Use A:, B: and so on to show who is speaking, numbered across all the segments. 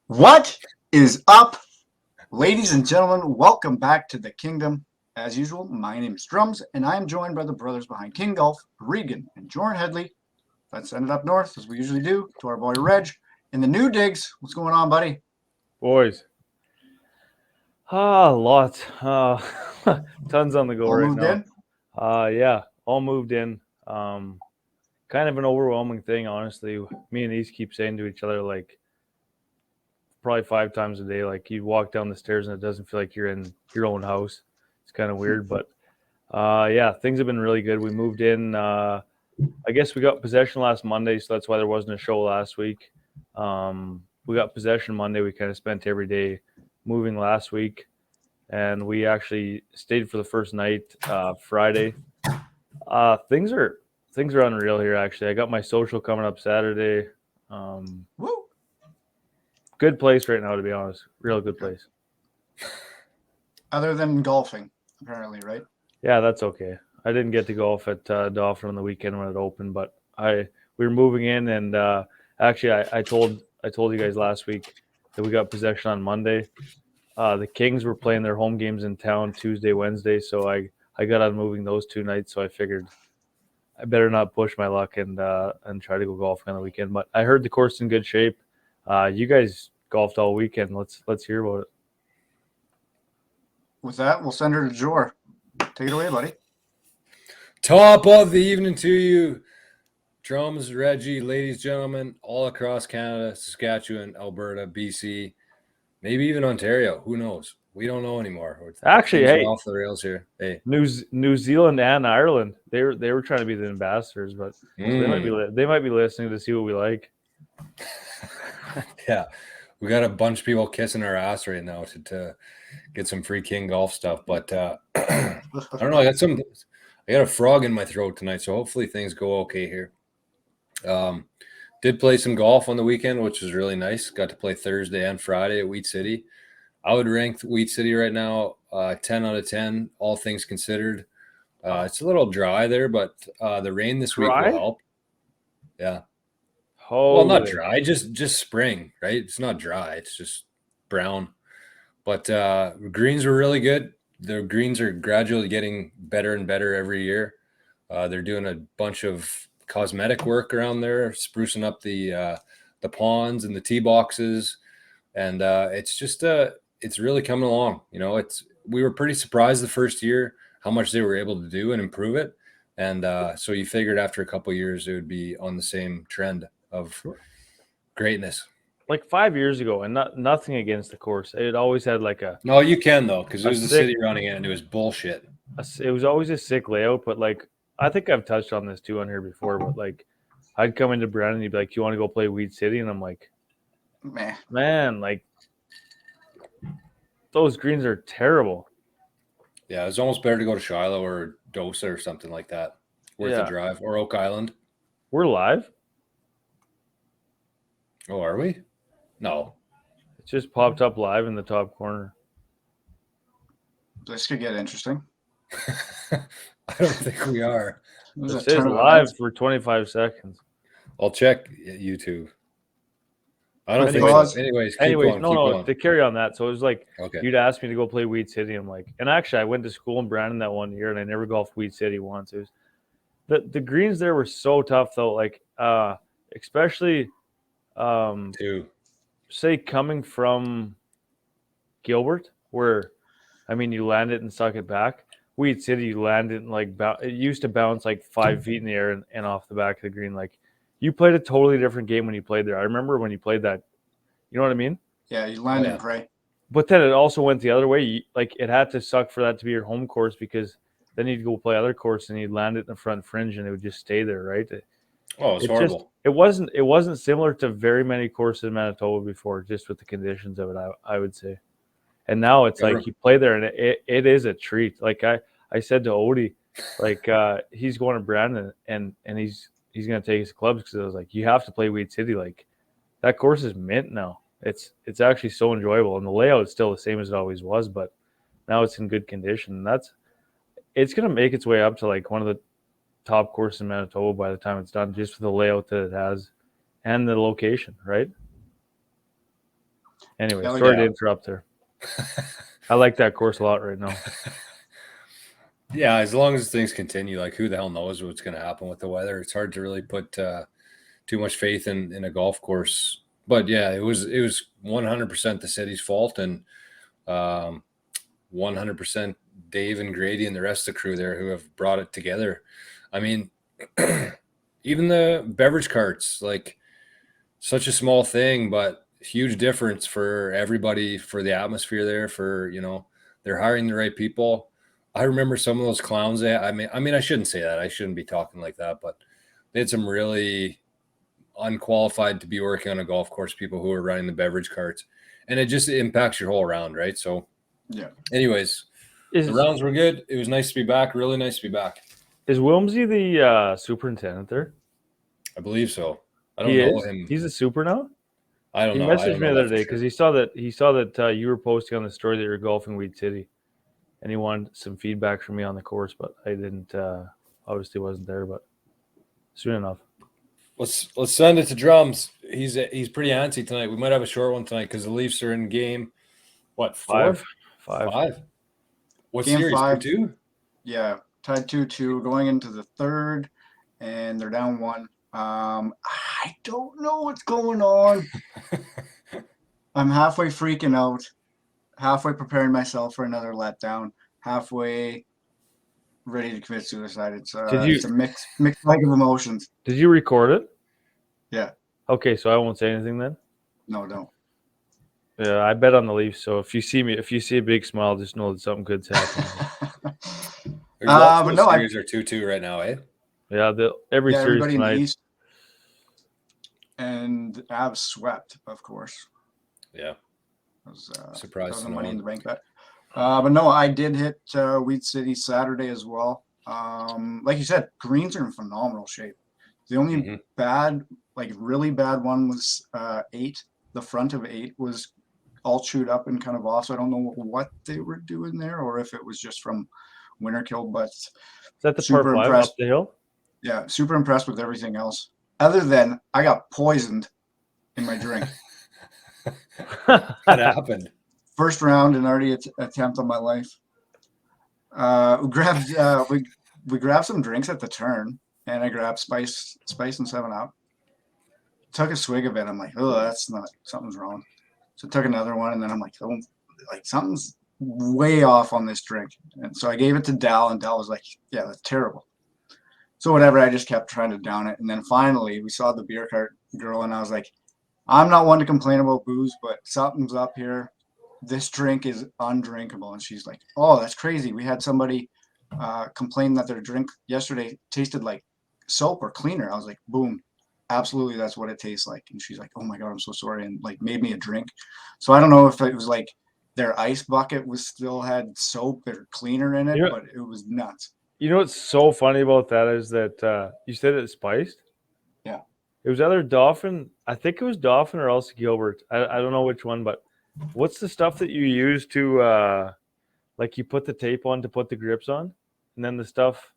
A: What is up, ladies and gentlemen? Welcome back to the Kingdom. As usual, my name is Drums, and I am joined by the brothers behind King Golf, Regan and Jordan Headley. Let's send it up north, as we usually do, to our boy Reg in the new digs. What's going on, buddy?
B: Boys. Lots. Tons on the go
A: All
B: right
A: moved
B: now.
A: in?
B: Yeah, all moved in. Kind of an overwhelming thing, honestly. Me and East keep saying to each other, like, probably 5 times a day, like, you walk down the stairs and it doesn't feel like you're in your own house. It's kind of weird, but yeah, things have been really good. We moved in. I guess we got possession last Monday, so that's why there wasn't a show last week. We got possession Monday. We kind of spent every day moving last week, and we actually stayed for the first night Friday. Things are unreal here. Actually, I got my social coming up Saturday.
A: Woo!
B: Good place right now, to be honest. Real good place.
A: Other than golfing, apparently, right?
B: Yeah, that's okay. I didn't get to golf at Dauphin on the weekend when it opened, but we were moving in, and actually, I told you guys last week that we got possession on Monday. The Kings were playing their home games in town Tuesday, Wednesday, so I got on moving those 2 nights. So I figured I better not push my luck and try to go golfing on the weekend. But I heard the course is in good shape. You guys golfed all weekend. Let's hear about it.
A: With that, we'll send her to Jor. Take it away, buddy.
C: Top of the evening to you, Drums, Reggie, ladies, gentlemen, all across Canada, Saskatchewan, Alberta, BC, maybe even Ontario. Who knows? We don't know anymore.
B: Actually,
C: Things are
B: hey,
C: off the rails here. Hey,
B: New Zealand and Ireland, they were trying to be the ambassadors, but so they might be listening to see what we like.
C: Yeah, we got a bunch of people kissing our ass right now to get some free King Golf stuff, but I don't know. I got a frog in my throat tonight, so hopefully things go okay here. Did play some golf on the weekend, which was really nice. Got to play Thursday and Friday at Wheat City. I would rank Wheat City right now 10 out of 10, all things considered. It's a little dry there, but the rain this week will help. Yeah. Well, not dry, just spring, right? It's not dry. It's just brown. But greens were really good. The greens are gradually getting better and better every year. They're doing a bunch of cosmetic work around there, sprucing up the ponds and the tee boxes, and it's just it's really coming along. You know, we were pretty surprised the first year how much they were able to do and improve it, and so you figured after a couple of years it would be on the same trend of greatness.
B: Like 5 years ago, and nothing against the course. It always had like a
C: no, you can though, because it was the city running it, and it was bullshit.
B: It was always a sick layout, but like I think I've touched on this too on here before. But like I'd come into Brandon, and he'd be like, "You want to go play Wheat City?" And I'm like, "Man, like those greens are terrible."
C: Yeah, it's almost better to go to Shiloh or Dosa or something like that. Worth the drive, or Oak Island.
B: We're live.
C: Oh, are we? No.
B: It just popped up live in the top corner.
A: This could get interesting.
C: I don't think we are.
B: It says live for 25 seconds.
C: I'll check YouTube. I don't think so. Anyways, keep going.
B: To carry on that. So it was like, You'd ask me to go play Wheat City. I'm like, and actually I went to school in Brandon that one year and I never golfed Wheat City once. It was the greens there were so tough though. Like, especially, say coming from Gilbert, where, I mean, you land it and suck it back. Wheat City, you land it and like it used to bounce like 5 feet in the air and off the back of the green. Like, you played a totally different game when you played there. I remember when you played that. You know what I mean?
A: Yeah, you land and pray.
B: But then it also went the other way. Like, it had to suck for that to be your home course, because then you'd go play other course and you'd land it in the front fringe and it would just stay there, right?
C: It's horrible.
B: It wasn't similar to very many courses in Manitoba before, just with the conditions of it, I would say. And now it's like you play there and it is a treat. Like I said to Odie, like he's going to Brandon and he's going to take his clubs, because I was like, you have to play Wheat City. Like, that course is mint now. It's actually so enjoyable, and the layout is still the same as it always was, but now it's in good condition. And it's going to make its way up to like one of the top courses in Manitoba by the time it's done, just for the layout that it has and the location, right? Anyway,
A: Hell
B: sorry
A: yeah.
B: to interrupt there. I like that course a lot right now.
C: Yeah, as long as things continue, like who the hell knows what's going to happen with the weather? It's hard to really put too much faith in a golf course. But yeah, it was 100% the city's fault, and 100% Dave and Grady and the rest of the crew there who have brought it together. I mean, even the beverage carts, like such a small thing, but huge difference for everybody, for the atmosphere there, for, they're hiring the right people. I remember some of those clowns. I mean, I shouldn't say that. I shouldn't be talking like that, but they had some really unqualified to be working on a golf course people who are running the beverage carts, and it just impacts your whole round, right? So,
A: Yeah.
C: anyways, the rounds were good. It was nice to be back. Really nice to be back.
B: Is Wilmsy the superintendent there?
C: I believe so. I don't know him.
B: He's a super now?
C: I don't know.
B: He messaged me the other day because he saw that you were posting on the story that you were golfing Weed City, and he wanted some feedback from me on the course, but I didn't. Obviously, wasn't there, but soon enough.
C: Let's send it to Drums. He's pretty antsy tonight. We might have a short one tonight because the Leafs are in game. What, 4? Five. What
A: Game
C: series?
A: 5.
C: 2-2?
A: Yeah, tied 2-2, going into the third, and they're down 1. I don't know what's going on. I'm halfway freaking out, halfway preparing myself for another letdown, halfway ready to commit suicide. It's it's a mixed bag of emotions.
B: Did you record it?
A: Yeah.
B: Okay, so I won't say anything then.
A: No, don't.
B: Yeah, I bet on the Leafs. So if you see a big smile, just know that something good's happening.
C: There's lots of those series are 2-2 right now, eh?
B: Yeah, every series
A: everybody
B: tonight.
A: in the East, and Avs swept, of course.
C: Yeah. Surprise.
A: That was the money in the bank bet. But no, I did hit Weed City Saturday as well. Like you said, greens are in phenomenal shape. The only really bad one was 8. The front of 8 was all chewed up and kind of off. So I don't know what they were doing there, or if it was just from winter kill. But
B: is that the par 5 up the hill?
A: Yeah, super impressed with everything else. Other than I got poisoned in my drink.
C: What happened?
A: First round and already attempt on my life. We grabbed some drinks at the turn, and I grabbed Spice and 7-Up. Took a swig of it. I'm like, oh, that's not, something's wrong. So I took another one, and then I'm like, oh, like something's way off on this drink. And so I gave it to Dal, and Dal was like, yeah, that's terrible. So whatever, I just kept trying to down it. And then finally we saw the beer cart girl, and I was like, I'm not one to complain about booze, but something's up here. This drink is undrinkable. And she's like, oh, that's crazy. We had somebody complain that their drink yesterday tasted like soap or cleaner. I was like, boom, absolutely, that's what it tastes like. And she's like, oh my God, I'm so sorry, and like made me a drink. So I don't know if it was like their ice bucket still had soap or cleaner in it, but it was nuts.
B: You know what's so funny about that is that you said it's spiced?
A: Yeah.
B: It was either Dauphin. I think it was Dauphin or else Gilbert. I don't know which one, but what's the stuff that you use to like you put the tape on to put the grips on? And then the stuff,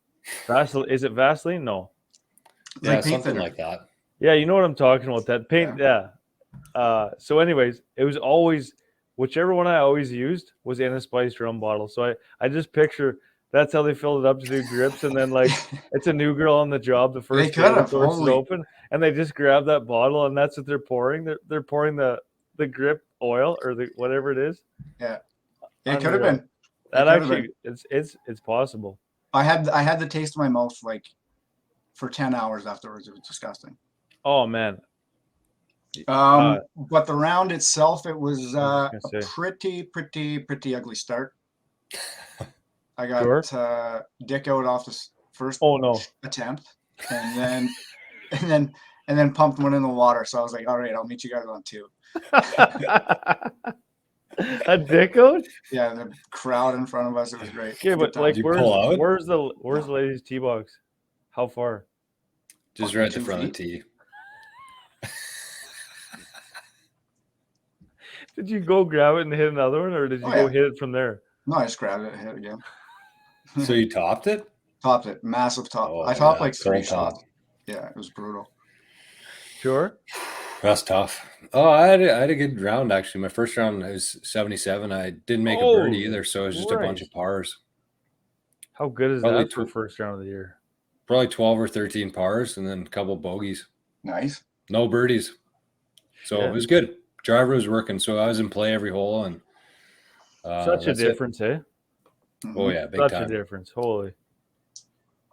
B: Vaseline, is it Vaseline? No.
C: Yeah, like something like that.
B: Yeah, you know what I'm talking about. That paint, yeah. So anyways, it was always, whichever one I always used was in a spiced rum bottle. So I just picture that's how they filled it up to do grips, and then like it's a new girl on the job. The first day the doors is open, and they just grab that bottle, and that's what they're pouring. They're pouring the grip oil or the whatever it is.
A: Yeah, it could have been.
B: That actually, it's possible.
A: I had the taste in my mouth like for 10 hours afterwards. It was disgusting.
B: Oh man.
A: But the round itself, it was a pretty ugly start. I got dick out off the first attempt, and then pumped one in the water. So I was like, all right, I'll meet you guys on 2.
B: A dick out?
A: Yeah, the crowd in front of us, it was great.
B: Yeah, but like where's the ladies' tee box? How far?
C: Just right in front of the tee.
B: Did you go grab it and hit another one, or did you go hit it from there?
A: No, I just grabbed it and hit it again.
C: So you topped it?
A: Topped it. Massive top. I topped like 3 shots. Yeah, it was brutal.
B: Sure.
C: That's tough. Oh, I had a good round actually. My first round was 77. I didn't make a birdie either, so it was just a bunch of pars.
B: How good is
C: Probably
B: that for first round of the year?
C: Probably 12 or 13 pars and then a couple bogeys.
A: Nice.
C: No birdies. So it was good. Driver was working, so I was in play every hole, and
B: such a difference, eh?
C: Oh yeah, big
B: such
C: time.
B: a difference. Holy,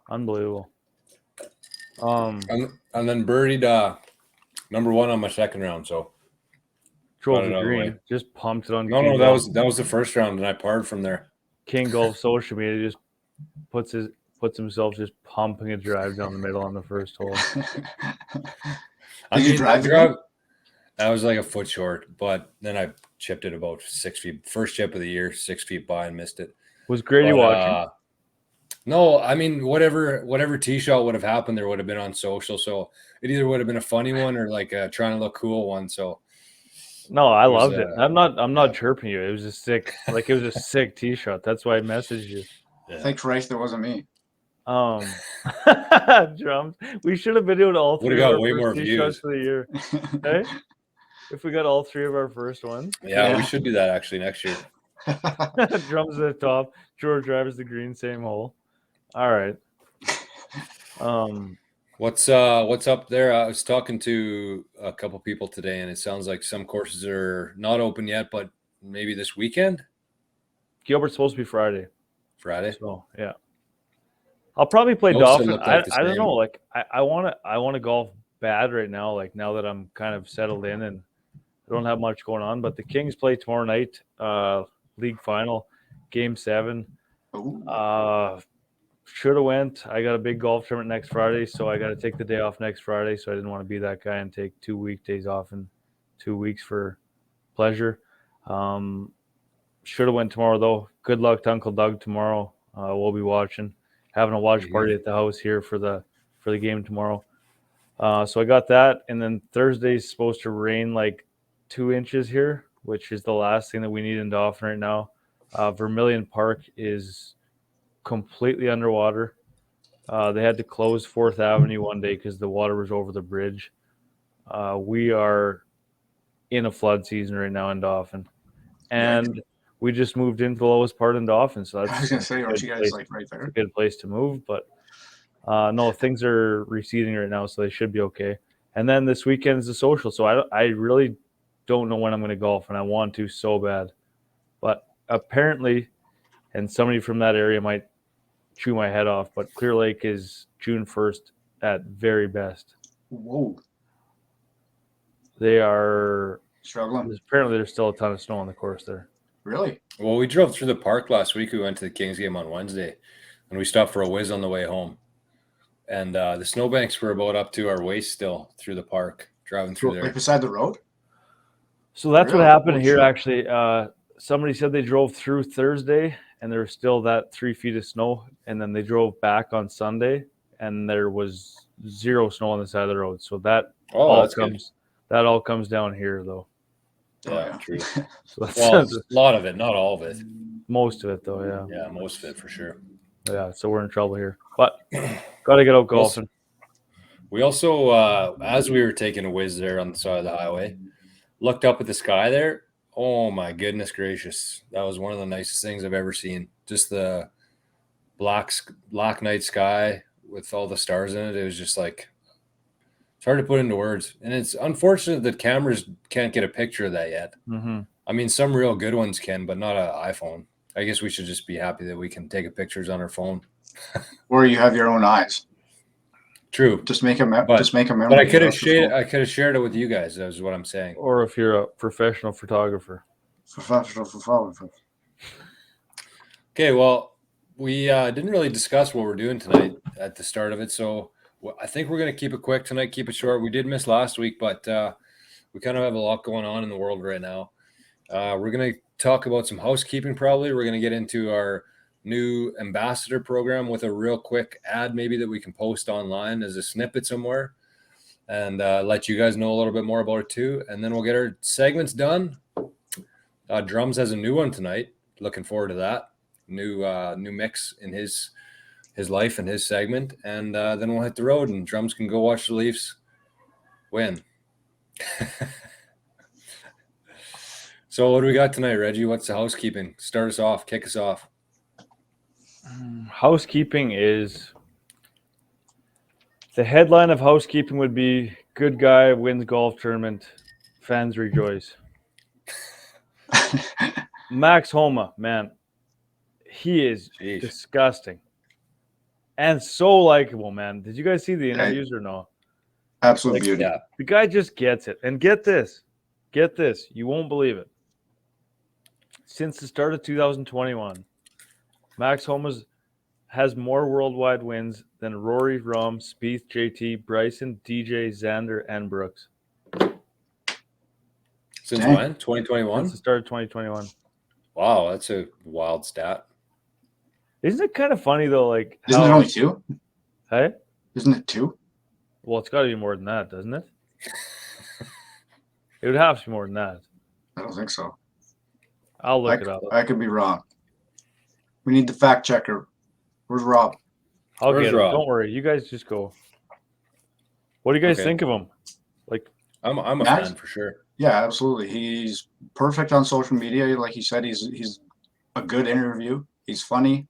B: unbelievable.
C: And then birdied number one on my second round, so
B: drove the green, just pumped it on.
C: No, that was the first round, and I parred from there.
B: King Golf social media just puts himself just pumping a drive down the middle on the first hole.
A: Did you drive the green?
C: I was like a foot short, but then I chipped it about 6 feet. First chip of the year, 6 feet by, and missed it.
B: Was Grady watching?
C: No, I mean whatever tee shot would have happened, there would have been on social. So it either would have been a funny one or like a trying to look cool one. So
B: no, I loved it. I'm not chirping you. It was a sick, sick tee shot. That's why I messaged you.
A: Yeah. Thanks, Rice. There wasn't me.
B: Drums. We should have videoed all three.
C: Would have got way more views
B: for the year. Okay? If we got all three of our first ones.
C: Yeah, we should do that actually next year.
B: Drums at the top. George drives the green, same hole. All right.
C: What's up there? I was talking to a couple people today, and it sounds like some courses are not open yet, but maybe this weekend.
B: Gilbert's supposed to be Friday.
C: So
B: yeah. I'll probably play Dauphin. I don't know. Like I want to golf bad right now. Like now that I'm kind of settled in and I don't have much going on. But the Kings play tomorrow night, league final, Game 7. Should have went. I got a big golf tournament next Friday, so I got to take the day off next Friday. So I didn't want to be that guy and take 2 weekdays off in 2 weeks for pleasure. Should have went tomorrow though. Good luck to Uncle Doug tomorrow. We'll be watching. Having a watch party at the house here for the game tomorrow. So I got that, and then Thursday's supposed to rain like 2 inches here, which is the last thing that we need in Dauphin right now. Vermilion Park is completely underwater. They had to close 4th Avenue one day because the water was over the bridge. We are in a flood season right now in Dauphin, and we just moved into the lowest part in Dauphin, so that's
A: I was gonna say, aren't you guys like right there?
B: A good place to move, but no, things are receding right now, so they should be okay. And then this weekend is the social, so I really don't know when I'm going to golf, and I want to so bad, but apparently, and somebody from that area might chew my head off, but Clear Lake is June 1st at very best.
A: Whoa!
B: They are
A: struggling.
B: Apparently, there's still a ton of snow on the course there.
A: Really?
C: Well, we drove through the park last week. We went to the Kings game on Wednesday, and we stopped for a whiz on the way home. And the snowbanks were about up to our waist still through the park, driving through there.
A: Like beside the road?
B: So that's what happened here, actually. Somebody said they drove through Thursday, and there was still that 3 feet of snow. And then they drove back on Sunday, and there was 0 snow on the side of the road. So that all comes down here, though.
C: Yeah, true.
B: So
C: a lot of it, not all of it.
B: Most of it, though, yeah.
C: Yeah, most of it for sure.
B: Yeah, so we're in trouble here. But got to get out golfing.
C: We also, as we were taking a whiz there on the side of the highway, looked up at the sky there. Oh, my goodness gracious. That was one of the nicest things I've ever seen. Just the black night sky with all the stars in it. It was just like, it's hard to put into words. And it's unfortunate that cameras can't get a picture of that yet.
B: Mm-hmm.
C: I mean, some real good ones can, but not an iPhone. I guess we should just be happy that we can take pictures on our phone.
A: Or you have your own eyes.
C: True.
A: Just make a memory.
C: But I could have shared it with you guys. That was what I'm saying.
B: Or if you're a professional photographer.
C: Okay, well, we didn't really discuss what we're doing tonight at the start of it, so I think we're going to keep it quick tonight, keep it short. We did miss last week, but we kind of have a lot going on in the world right now. We're going to talk about some housekeeping probably. We're going to get into our new ambassador program with a real quick ad maybe that we can post online as a snippet somewhere and let you guys know a little bit more about it too. And then we'll get our segments done. Drums has a new one tonight. Looking forward to that. New mix in his life and his segment. And then we'll hit the road and Drums can go watch the Leafs win. So what do we got tonight, Reggie? What's the housekeeping? Start us off. Kick us off.
B: Housekeeping is the headline of housekeeping would be good guy wins golf tournament, fans rejoice. Max Homa, man, he is
C: Jeez.
B: disgusting and so likable, man. Did you guys see the interviews or no?
A: Absolute beauty.
C: Yeah.
B: The guy just gets it. And get this, you won't believe it. Since the start of 2021, Max Homa has more worldwide wins than Rory, Rahm, Spieth, JT, Bryson, DJ, Xander, and Brooks.
C: Since
A: Dang.
C: when? 2021?
B: Since the start of 2021.
C: Wow, that's a wild stat.
B: Isn't it kind of funny though? Like,
A: Isn't it only 2?
B: Hey,
A: Isn't it 2?
B: well, it's got to be more than that, doesn't it? It would have to be more than that.
A: I don't think so.
B: I'll look it up.
A: I could be wrong. We need the fact checker. Where's Rob?
B: I'll
C: Where's
B: get it.
C: Rob?
B: Don't worry. You guys just go. What do you guys
C: Okay.
B: think of him? Like,
C: I'm a
A: Max?
C: fan for sure.
A: Yeah, absolutely. He's perfect on social media. Like you said, he's a good interview. He's funny.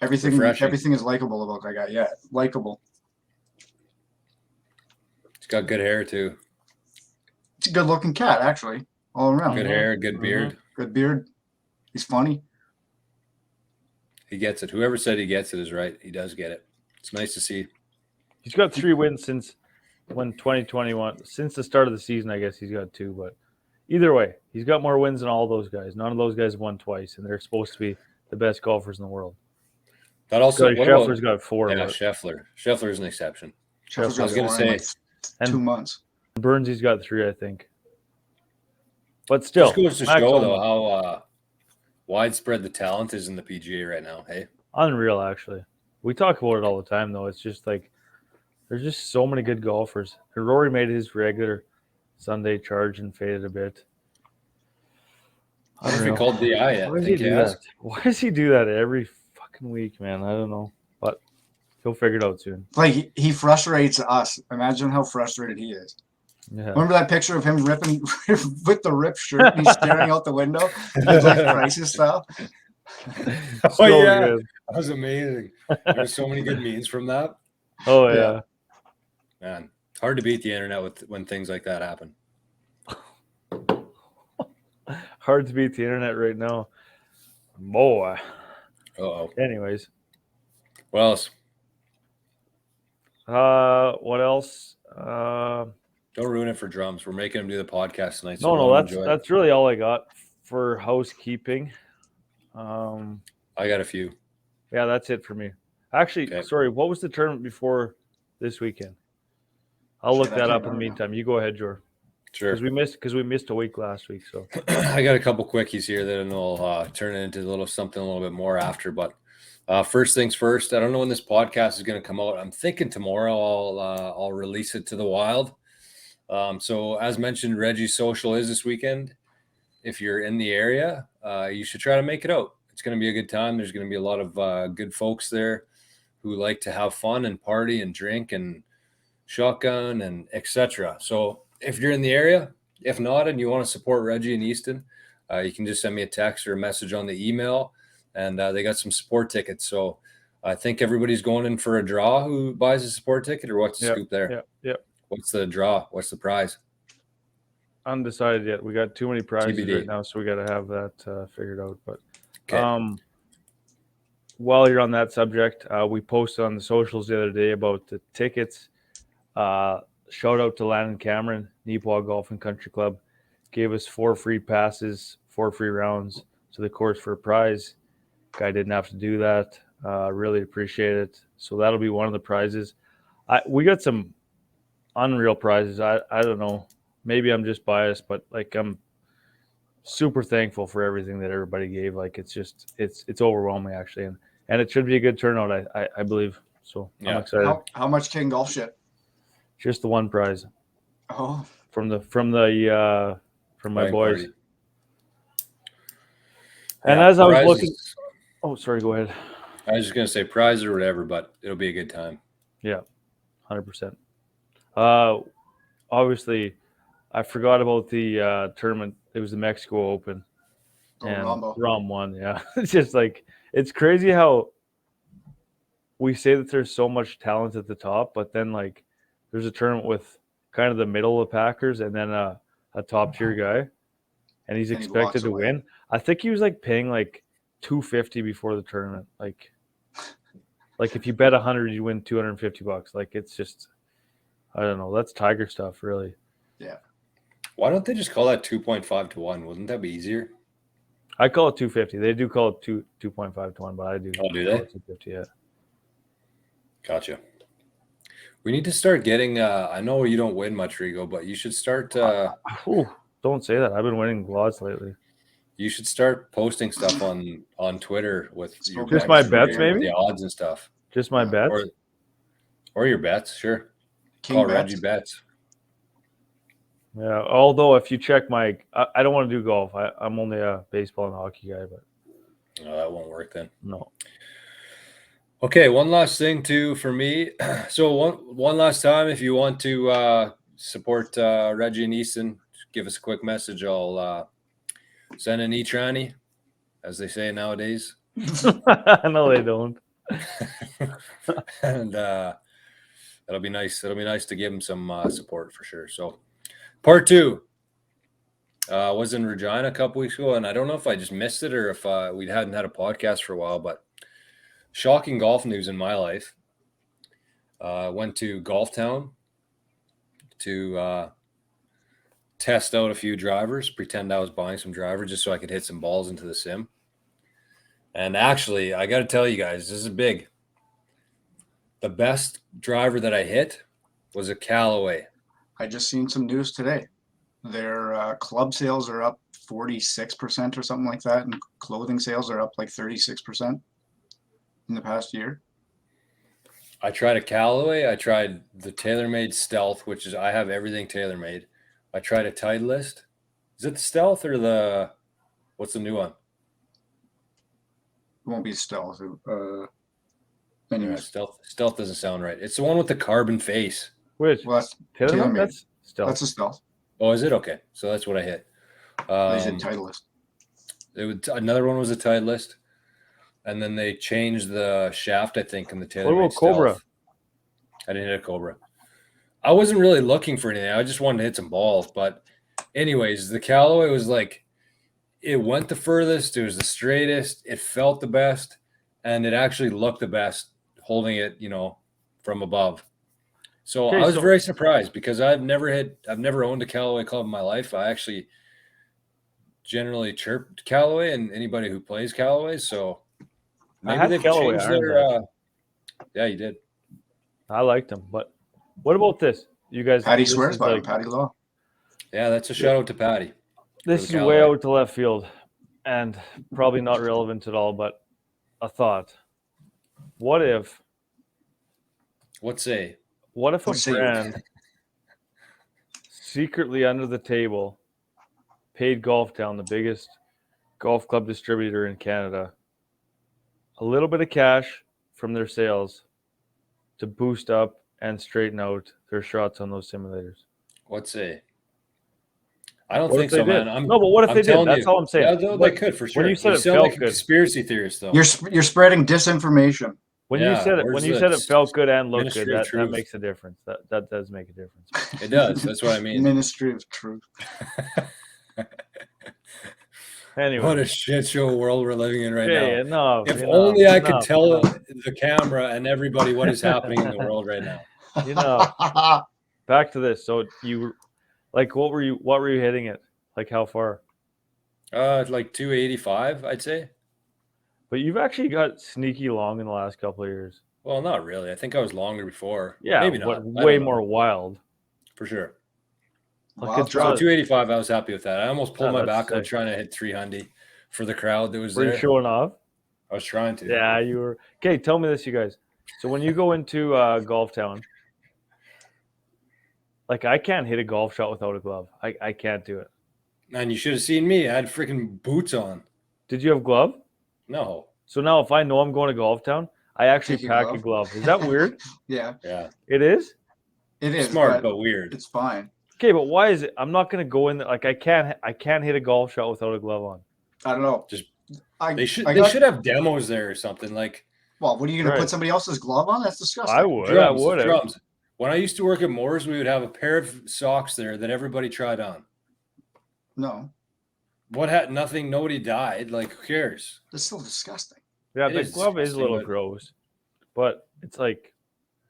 A: Everything is likable about that guy. Yeah, likable.
C: He's got good hair too.
A: It's a good looking cat, actually, all around.
C: Good hair, good beard.
A: Good beard. He's funny.
C: He gets it. Whoever said he gets it is right. He does get it. It's nice to see.
B: he's got 3 wins since when 2021. Since the start of the season, I guess he's got 2. But either way, he's got more wins than all those guys. None of those guys won twice, and they're supposed to be the best golfers in the world.
C: That also,
B: Sorry,
C: what
B: Scheffler's
C: about,
B: got 4.
C: yeah,
B: but
C: Scheffler. Scheffler's an exception.
A: Scheffler's
C: I was
A: got
C: gonna
A: more
C: say-
A: in like 2
B: and
A: months.
B: Burnsy's got 3, I think. But still,
C: Just goes to
B: Max
C: show
B: Homa,
C: though how widespread the talent is in the PGA right now. Hey,
B: unreal, actually. We talk about it all the time, though. It's just like there's just so many good golfers. And Rory made his regular Sunday charge and faded a bit.
C: I don't know if he called the eye yet.
B: Why
C: I
B: does he
C: think he
B: do
C: has.
B: that? Why does he do that every fucking week, man? I don't know. But he'll figure it out soon.
A: Like he frustrates us. Imagine how frustrated he is.
B: Yeah.
A: Remember that picture of him ripping with the ripped shirt and he's staring out the window? It's like crisis style.
C: Oh
B: So
C: yeah,
B: good.
C: that was amazing. There's so many good memes from that.
B: Oh,
A: Yeah.
B: yeah.
C: Man, it's hard to beat the internet when things like that happen.
B: Hard to beat the internet right now. Boy.
C: Uh-oh.
B: Anyways.
C: What else?
B: What else?
C: Don't ruin it for drums. We're making him do the podcast tonight.
B: No,
C: let him enjoy it.
B: that's really all I got for housekeeping.
C: I got a few.
B: Yeah, that's it for me. Actually,
C: Okay.
B: sorry, what was the tournament before this weekend? I'll look
A: Shit, I
B: that
A: can't
B: up in the
A: remember now.
B: meantime. You go ahead, Jor.
C: Sure.
B: Because we missed a week last week. So
C: I got a couple quickies here that will turn it into something a little bit more after. But first things first, I don't know when this podcast is going to come out. I'm thinking tomorrow I'll release it to the wild. So as mentioned, Reggie's social is this weekend. If you're in the area, you should try to make it out. It's going to be a good time. There's going to be a lot of good folks there who like to have fun and party and drink and shotgun and etc. So if you're in the area, if not, and you want to support Reggie and Easton, you can just send me a text or a message on the email, and they got some support tickets. So I think everybody's going in for a draw who buys a support ticket, or what's the scoop there?
B: Yeah.
C: What's the draw? What's the prize?
B: Undecided yet. We got too many prizes
C: TBD.
B: right now, so we got to have that figured out. But
C: Okay.
B: while you're on that subject, we posted on the socials the other day about the tickets. Shout out to Landon Cameron, Neepawa Golf and Country Club. Gave us 4 free passes, 4 free rounds to the course for a prize. Guy didn't have to do that. Really appreciate it. So that'll be one of the prizes. We got some unreal prizes. I don't know. Maybe I'm just biased, but like I'm super thankful for everything that everybody gave. Like it's overwhelming actually, and it should be a good turnout. I believe. So
C: Yeah.
B: I'm excited.
A: How much King Golf shit?
B: Just the one prize
A: Oh,
B: from my
C: Playing
B: boys.
C: party.
B: And
C: Yeah,
B: as I was
C: prizes-
B: looking, oh sorry, go ahead.
C: I was just gonna say prize or whatever, but it'll be a good time.
B: 100%. obviously, I forgot about the tournament. It was the Mexico Open, and
A: Rambo.
B: Rom won. Yeah, it's just like it's crazy how we say that there's so much talent at the top, but then like there's a tournament with kind of the middle of Packers and then a top tier guy, and he's
A: And he
B: expected
A: walks
B: to
A: away.
B: win. I think he was like paying like $250 before the tournament. Like if you bet 100, you win $250. Like it's just, I don't know. That's Tiger stuff, really.
A: Yeah.
C: Why don't they just call that 2.5 to 1? Wouldn't that be easier?
B: I call it 250. They do call it 2.5 to 1, but I do.
C: Oh, do
B: call
C: they?
B: it 250, yeah.
C: Gotcha. We need to start getting. I know you don't win much, Rigo, but you should start.
B: Ooh, don't say that. I've been winning lots lately.
C: You should start posting stuff on Twitter with your
A: Just
B: my
C: bets,
B: bets,
C: with
B: maybe?
C: the odds and stuff,
B: Just my bets.
C: or your bets. Sure,
A: King
C: call
A: bets.
C: Reggie bets.
B: Yeah. Although if you check my, I don't want to do golf. I'm only a baseball and hockey guy, but
C: No, that won't work then.
B: no.
C: Okay, one last thing too for me. So one last time, if you want to support Reggie and Easton, give us a quick message. I'll send an e-tranny, as they say nowadays,
B: No, they don't.
C: and that'll be nice. It'll be nice to give them some support for sure. So, part 2 was in Regina a couple weeks ago, and I don't know if I just missed it or if we hadn't had a podcast for a while, but shocking golf news in my life. Went to Golftown to test out a few drivers, pretend I was buying some drivers just so I could hit some balls into the sim. And actually, I got to tell you guys, this is big. The best driver that I hit was a Callaway.
A: I just seen some news today. Their club sales are up 46% or something like that, and clothing sales are up like 36% in the past year.
C: I tried a Callaway. I tried the TaylorMade Stealth, which is I have everything TaylorMade. I tried a Titleist. Is it the Stealth or what's the new one?
A: It won't be stealth.
C: Yeah,
A: Anyways,
C: Stealth doesn't sound right. It's the one with the carbon face.
B: Which?
A: well, that's
B: TaylorMade?
A: TaylorMade.
B: That's stealth.
A: That's a stealth.
C: Oh, is it? Okay. So that's what I hit.
A: They said Titleist.
C: Another one was a Titleist. And then they changed the shaft, I think, in the TaylorMade
B: What about Cobra?
C: Stealth. I didn't hit a Cobra. I wasn't really looking for anything. I just wanted to hit some balls. But anyways, the Callaway was like, it went the furthest. It was the straightest. It felt the best. And it actually looked the best holding it, from above. So
B: Okay,
C: I was
B: so-
C: very surprised because I've never owned a Callaway club in my life. I actually generally chirp Callaway and anybody who plays Callaway. So
B: I
C: maybe
B: had
C: they've
B: Callaway
C: changed
B: irons,
C: their yeah, you did.
B: I liked them, but what about this? You guys,
A: Patty
B: this
A: swears
B: is
A: by him.
B: like-
A: Patty Law.
C: Yeah, that's a shout out to Patty.
B: This
C: for
B: is
C: the
B: way
C: Callaway.
B: out to left field and probably not relevant at all, but a thought. What if
C: What say?
B: a
A: What's say?
B: brand secretly under the table paid Golftown, the biggest golf club distributor in Canada, a little bit of cash from their sales to boost up and straighten out their shots on those simulators?
C: What say? I don't
B: What
C: think
B: if they
C: so,
B: did?
C: man.
B: No, but what if
C: I'm
B: they did?
C: telling
B: That's
C: you.
B: all I'm saying.
C: Yeah, they
B: But
C: could for sure.
B: when you said it
C: sound
B: felt
C: like a
B: good.
C: conspiracy theorist, though.
A: You're spreading disinformation.
B: When
C: Yeah,
B: you said it,
C: where's
B: when you
C: the
B: said it felt good and looked
C: Ministry
B: good,
C: of
B: that
C: Truth?
B: makes a difference. That does make a difference.
C: It does. That's what I mean.
A: Ministry of Truth.
B: Anyway,
C: What a shit show world we're living in right
B: okay,
C: now.
B: enough.
C: If
B: enough,
C: only I could
B: enough,
C: tell
B: enough,
C: the camera and everybody what is happening in the world right now.
B: Back to this. So you, like, what were you hitting it? Like how far?
C: Like 285, I'd say.
B: But you've actually got sneaky long in the last couple of years.
C: Well, not really. I think I was longer before.
B: Yeah,
C: maybe
B: but
C: not. I
B: way
C: don't know.
B: more wild.
C: For sure.
B: Like
A: Wild
B: it's
C: So
B: not-
A: Child.
C: 285, I was happy with that. I almost pulled
B: Yeah,
C: my
B: that's
C: back out
B: sick.
C: trying to hit 300 for the crowd that was
B: Were you
C: there.
B: showing off?
C: I was trying to.
B: Yeah, you were. Okay, tell me this, you guys. So when you go into Golftown, like I can't hit a golf shot without a glove. I can't do it.
C: Man, you should have seen me. I had freaking boots on.
B: Did you have glove?
C: No.
B: So now if I know I'm going to Golftown, I actually
A: Take your
B: pack
A: glove.
B: a glove. Is that weird?
A: Yeah,
C: Yeah.
B: It is?
A: it is.
C: Smart, but weird.
A: It's fine.
B: Okay, but why is it? I'm not going to go in there. Like I can't hit a golf shot without a glove on.
A: I don't know.
C: Just
A: I
C: they should
A: got-
C: have demos there or something like.
A: Well, what are you going
B: Right.
A: to put somebody else's glove on? That's disgusting.
B: I would.
C: Drums. When I used to work at Moore's, we would have a pair of socks there that everybody tried on.
A: No,
C: What had nothing? Nobody died. Like, who cares?
A: that's still disgusting.
B: Yeah,
C: It
B: the
C: is
B: glove is a little
C: disgusting, but-
B: gross, but it's like,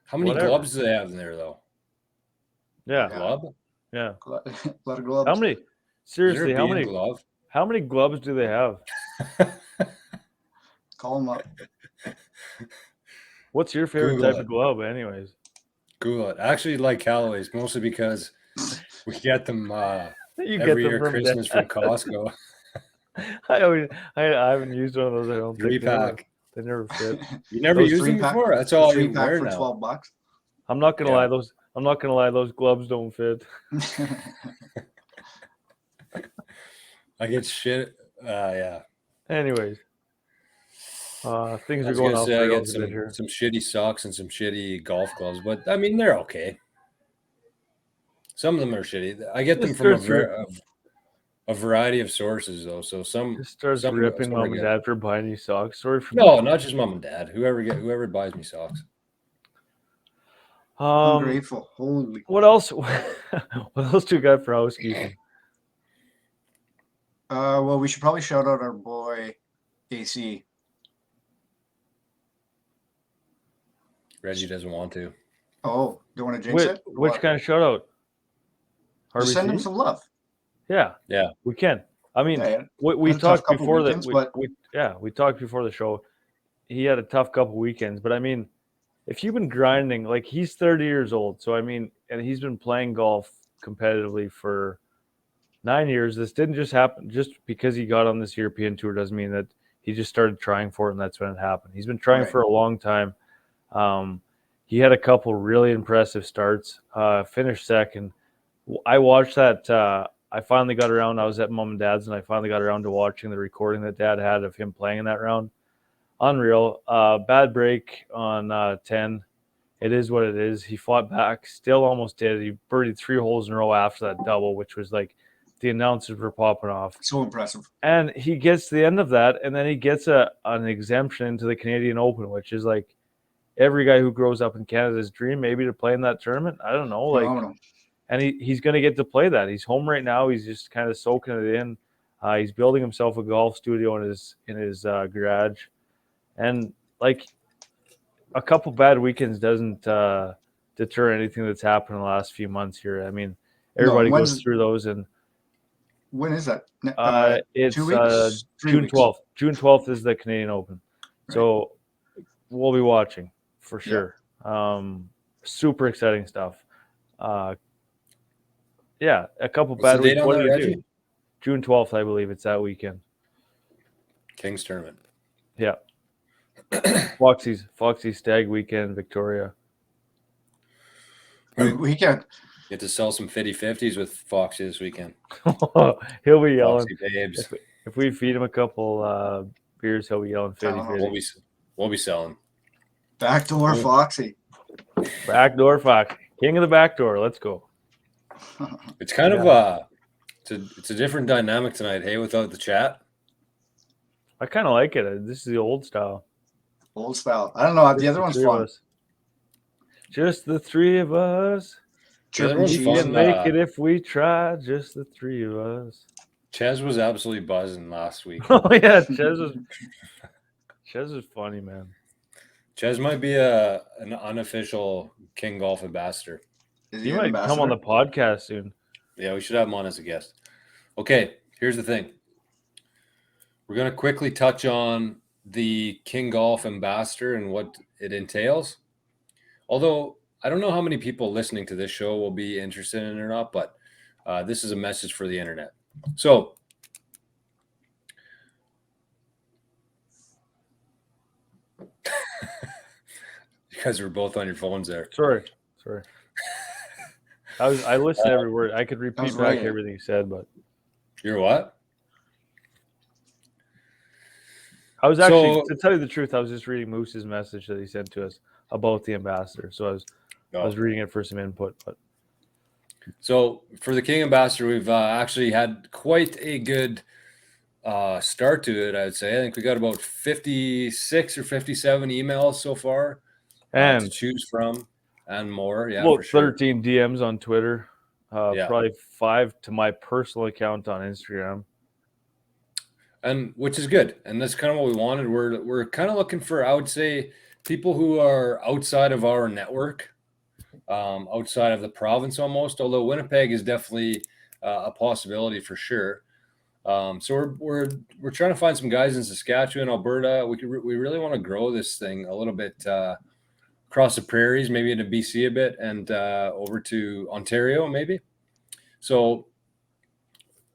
C: How many
B: Whatever.
C: gloves do they have in there, though?
B: yeah,
A: Yeah.
C: Glove?
B: yeah.
A: A lot of gloves.
B: How many?
C: Is there
B: Seriously,
C: a
B: how
C: bean
B: many?
C: glove?
B: How many gloves do they have?
A: Call them up.
B: What's your favorite
C: Google
B: type
C: it.
B: of glove, anyways?
C: Google it. I actually like Callaway's mostly because we get them
B: You
C: every
B: them
C: year
B: from
C: Christmas
B: Dad.
C: from Costco.
B: I haven't used one of those. I don't
C: Three
B: think
C: pack.
B: they never fit.
C: You never
A: Those
C: used them
A: 3-pack
C: before? That's all
A: Three
C: you
A: pack
C: wear
A: for
C: now.
A: $12.
B: I'm not gonna lie. Those gloves don't fit.
C: I get shit. Yeah.
B: Anyways, things
C: I
B: are
C: was
B: going
C: gonna
B: off
C: say
B: the
C: I get
B: rails a bit here.
C: some shitty socks and some shitty golf gloves, but I mean they're okay. Some of them are shitty. I get them
B: Just
C: from
B: starts
C: a variety of sources though. So some
B: Just starts
C: some
B: ripping
C: some are
B: mom and
C: good.
B: dad for buying you socks. Sorry for
C: No, not just mom and dad. Whoever buys me socks.
A: Ungrateful. Holy.
B: What else? What else do you got for housekeeping?
A: Well, we should probably shout out our boy AC.
C: Reggie doesn't want to.
A: Oh, don't want to jinx it? Or
B: Which
A: what?
B: kind of shout out?
A: Just send him
B: RBC?
A: some love.
B: Yeah,
C: Yeah.
B: we can. I mean,
A: Yeah,
B: we
A: had a tough
B: talked
A: couple
B: before
A: weekends,
B: that.
A: but-
B: We talked before the show. He had a tough couple weekends, but I mean, if you've been grinding, like he's 30 years old, so I mean, and he's been playing golf competitively for 9 years. This didn't just happen just because he got on this European tour. Doesn't mean that he just started trying for it and that's when it happened. He's been trying
A: Right.
B: for a long time. He had a couple really impressive starts. Finished second. I watched that. I finally got around. I was at mom and dad's, and I finally got around to watching the recording that dad had of him playing in that round. Unreal. Bad break on 10. It is what it is. He fought back, still almost did. He birdied 3 holes in a row after that double, which was like the announcers were popping off.
A: So impressive.
B: And he gets to the end of that, and then he gets an exemption into the Canadian Open, which is like every guy who grows up in Canada's dream, maybe to play in that tournament. I don't know, like,
A: Phenomenal.
B: and he's going to get to play that. He's home right now. He's just kind of soaking it in. He's building himself a golf studio in his garage, and like a couple bad weekends doesn't deter anything that's happened in the last few months here. I mean, everybody goes through those, and
A: When is that?
B: it's
A: 2 weeks? 3
B: June
A: weeks?
B: 12th. June 12th is the Canadian Open, so we'll be watching for sure. Super exciting stuff. Yeah, a couple
C: What's
B: bad
C: the date
B: weeks.
C: on
B: What
C: that,
B: do you
C: Reggie?
B: do? June 12th, I believe it's that weekend.
C: King's tournament.
B: Yeah. Foxy's Stag Weekend, Victoria.
A: We can.
C: Get to sell some 50/50s with Foxy this weekend.
B: He'll be yelling.
C: Foxy babes.
B: If we feed him a couple beers, he'll be yelling 50-50.
C: We'll be selling.
A: Backdoor Foxy.
B: Backdoor Fox. King of the backdoor. Let's go.
C: It's kind of it's a different dynamic tonight, hey, without the chat.
B: I kind of like it. This is the old style.
A: Old style. I don't know. The
B: Just
A: other one's
B: three of
A: fun.
B: us. Just the three of us.
C: The other
A: Chirping
C: one's
A: cheese.
B: We
C: fun.
B: can make it if we try. Just the three of us.
C: Ches was absolutely buzzing last week.
B: Oh yeah, Ches was funny, man.
C: Ches might be an unofficial King Golf Ambassador.
A: Is
B: He
A: an
B: might come on
A: ambassador?
B: the podcast soon.
C: Yeah, we should have him on as a guest. Okay, here's the thing. We're going to quickly touch on the King Golf Ambassador and what it entails. Although I don't know how many people listening to this show will be interested in it or not, but this is a message for the internet. So, you guys were both on your phones there.
B: Sorry. I listened to every word. I could repeat
A: was
B: back
A: right.
B: everything you said, but
C: You're what?
B: I was actually,
C: So-
B: to tell you the truth, I was just reading Moose's message that he sent to us about the ambassador. So I was reading it for some input. But
C: So for the King Ambassador, we've actually had quite a good start to it, I would say. I think we got about 56 or 57 emails so far to
B: And
C: choose from and more. Yeah,
B: about
C: for sure.
B: 13 DMs on Twitter,
C: Yeah.
B: probably 5 to my personal account on Instagram.
C: And which is good. And that's kind of what we wanted. We're kind of looking for, I would say, people who are outside of our network, outside of the province almost, although Winnipeg is definitely a possibility for sure. So we're trying to find some guys in Saskatchewan, Alberta. We really want to grow this thing a little bit across the prairies, maybe into BC a bit, and over to Ontario maybe. So,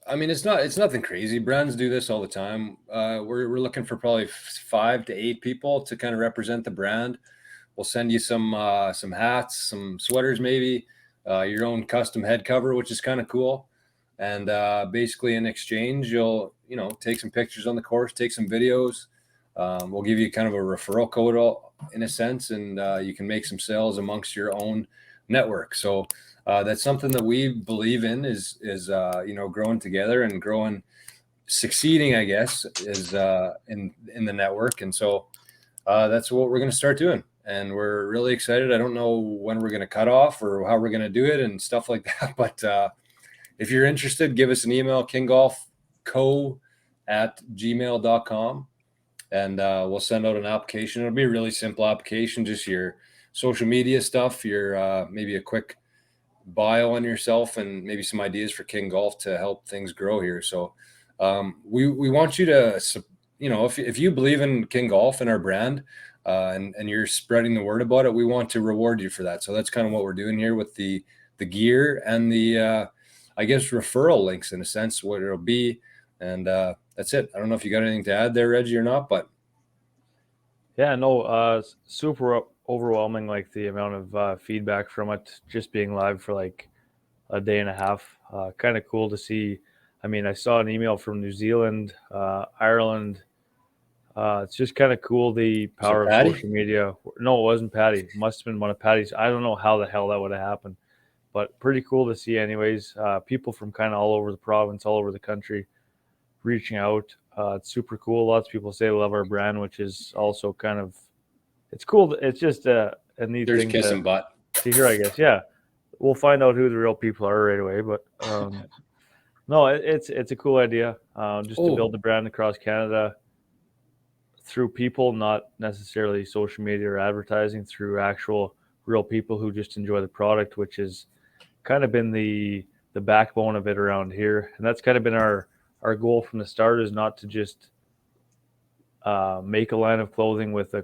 C: I mean, it's nothing crazy. Brands do this all the time. We're looking for probably 5 to 8 people to kind of represent the brand. We'll send you some hats, some sweaters, maybe your own custom head cover, which is kind of cool. And basically, in exchange, you'll take some pictures on the course, take some videos. We'll give you kind of a referral code, in a sense, and you can make some sales amongst your own network. So that's something that we believe in is growing together and growing, succeeding, I guess, is in the network. And so that's what we're going to start doing. And we're really excited. I don't know when we're going to cut off or how we're going to do it and stuff like that. But if you're interested, give us an email, kinggolfco@gmail.com, and we'll send out an application. It'll be a really simple application, just your social media stuff, your maybe a quick bio on yourself, and maybe some ideas for King Golf to help things grow here. So we want you to, if you believe in King Golf and our brand, and you're spreading the word about it, we want to reward you for that. So that's kind of what we're doing here with the gear and the I guess referral links, in a sense, what it'll be. And that's it. I don't know if you got anything to add there, Reggie, or not, but
B: Yeah, no, super overwhelming, like the amount of feedback from it just being live for like a day and a half. Kind of cool to see. I mean, I saw an email from New Zealand, Ireland. It's just kind of cool, the power of
C: Patty?
B: social media. No, it wasn't Patty. It must have been one of Patty's. I don't know how the hell that would have happened, but pretty cool to see anyways. People from kind of all over the province, all over the country reaching out. It's super cool. Lots of people say they love our brand, which is also kind of, it's cool. It's just a neat
C: there's
B: thing
C: kissing butt.
B: to hear, I guess. Yeah, we'll find out who the real people are right away. But no, it's a cool idea, just to build the brand across Canada through people, not necessarily social media or advertising, through actual real people who just enjoy the product, which has kind of been the backbone of it around here. And that's kind of been our goal from the start, is not to just make a line of clothing with a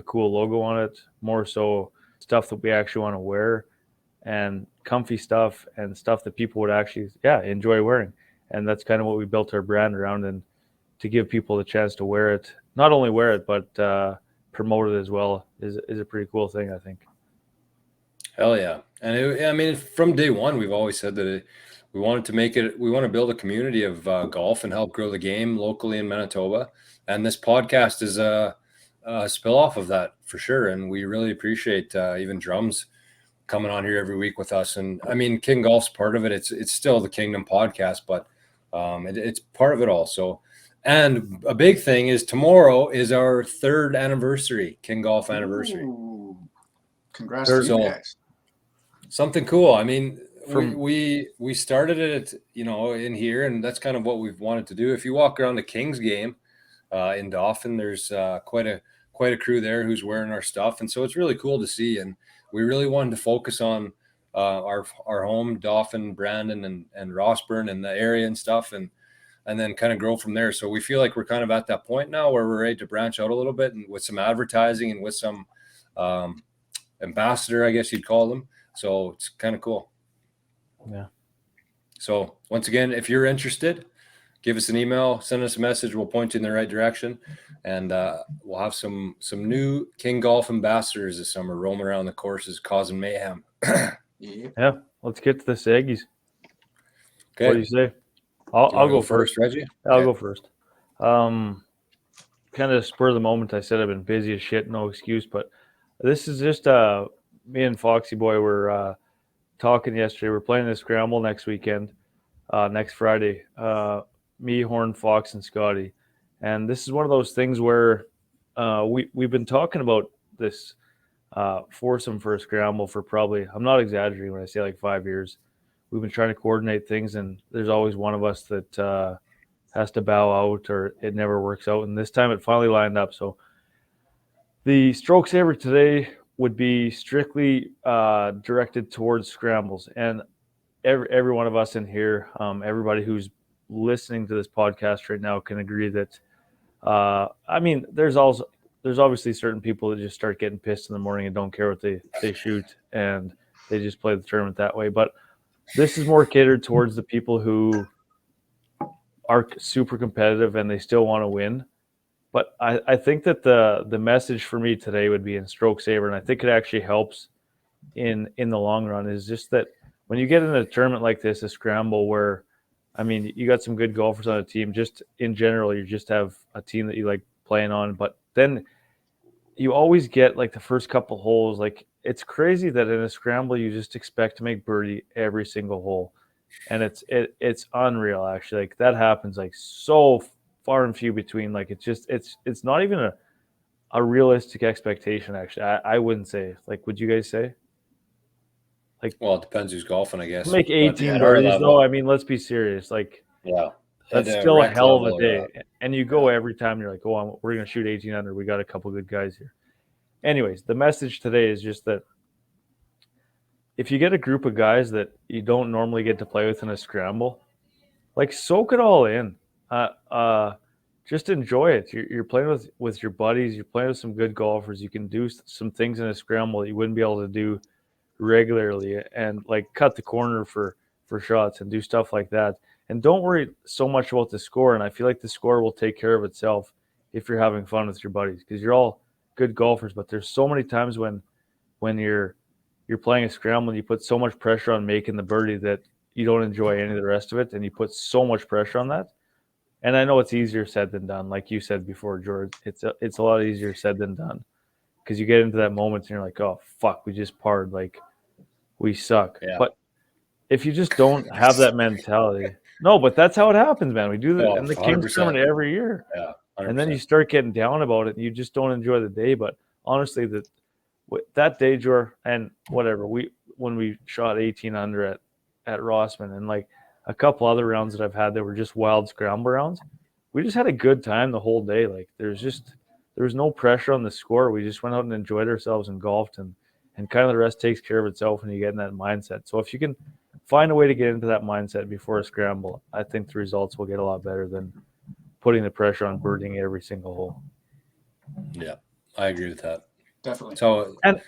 B: cool logo on it, more so stuff that we actually want to wear, and comfy stuff and stuff that people would actually enjoy wearing. And that's kind of what we built our brand around, and to give people the chance to wear it, not only wear it, but promote it as well, is a pretty cool thing, I think.
C: Hell yeah. And I mean, from day one, we've always said that we wanted to we want to build a community of golf and help grow the game locally in Manitoba. And this podcast is a spill off of that for sure. And we really appreciate even Drums coming on here every week with us. And I mean, King Golf's part of it. It's still the Kngdom podcast, but it's part of it all. So, and a big thing is tomorrow is our 3rd anniversary, King Golf anniversary.
A: Ooh. Congrats to you guys.
C: Something cool. I mean, we started it, in here, and that's kind of what we've wanted to do. If you walk around the Kings game in Dauphin, there's quite a crew there who's wearing our stuff, and so it's really cool to see. And we really wanted to focus on our home, Dauphin, Brandon, and Rossburn and the area and stuff, and then kind of grow from there. So we feel like we're kind of at that point now where we're ready to branch out a little bit, and with some advertising and with some ambassador, I guess you'd call them. So it's kind of cool.
B: Yeah.
C: So once again, if you're interested, give us an email, send us a message. We'll point you in the right direction, and we'll have some new King Golf ambassadors this summer roaming around the courses, causing mayhem.
B: Yeah. Let's get to the Saggies.
C: Okay.
B: What do you say? I'll go first,
C: Reggie.
B: I'll go first. Kind of spur of the moment. I said I've been busy as shit, no excuse, but this is just me and Foxy Boy were talking yesterday. We're playing the scramble next weekend, next Friday. Me, Horn, Fox, and Scotty. And this is one of those things where we've been talking about this foursome for a scramble for probably, I'm not exaggerating when I say like 5 years. We've been trying to coordinate things, and there's always one of us that has to bow out or it never works out. And this time it finally lined up. So the stroke saver today would be strictly directed towards scrambles. And every one of us in here, everybody who's listening to this podcast right now can agree that, I mean, there's obviously certain people that just start getting pissed in the morning and don't care what they shoot, and they just play the tournament that way. But this is more catered towards the people who are super competitive and they still want to win. But I think that the message for me today would be in stroke saver, and I think it actually helps in the long run, is just that when you get in a tournament like this, a scramble where, I mean, you got some good golfers on a team, just in general, you just have a team that you like playing on, but then you always get like the first couple holes, like it's crazy that in a scramble you just expect to make birdie every single hole, and it's unreal actually. Like that happens like so far and few between. Like it's not even a realistic expectation actually. I wouldn't say. Like, would you guys say? Like,
C: Well, it depends who's golfing, I guess.
B: make 18
C: at our
B: birdies
C: level,
B: though. I mean, let's be serious. Like,
C: yeah,
B: that's
C: at
B: still a
C: rec
B: hell of a
C: level,
B: day. And you go
C: Yeah.
B: every time you're like, oh, we're going to shoot 18 under. We got a couple good guys here. Anyways, the message today is just that if you get a group of guys that you don't normally get to play with in a scramble, like soak it all in. Just enjoy it. You're playing with your buddies. You're playing with some good golfers. You can do some things in a scramble that you wouldn't be able to do regularly, and like cut the corner for shots and do stuff like that. And don't worry so much about the score. And I feel like the score will take care of itself if you're having fun with your buddies, because you're all good golfers. But there's so many times when you're playing a scramble and you put so much pressure on making the birdie that you don't enjoy any of the rest of it, and you put so much pressure on that. And I know it's easier said than done, like you said before, George. It's a lot easier said than done, because you get into that moment and you're like, oh fuck, we just parred, like we suck.
C: Yeah.
B: But if you just don't have that mentality, no, but that's how it happens, man. We do that in the Kings
C: 100%.
B: tournament every year.
C: Yeah, 100%.
B: And then you start getting down about it and you just don't enjoy the day. But honestly, that day, Jor, and whatever, when we shot 18 under at Rossman, and like a couple other rounds that I've had that were just wild scramble rounds, we just had a good time the whole day. Like there was no pressure on the score. We just went out and enjoyed ourselves and golfed, and kind of the rest takes care of itself when you get in that mindset. So if you can find a way to get into that mindset before a scramble, I think the results will get a lot better than putting the pressure on birding every single hole.
C: Yeah, I agree with that.
A: Definitely.
C: So
B: and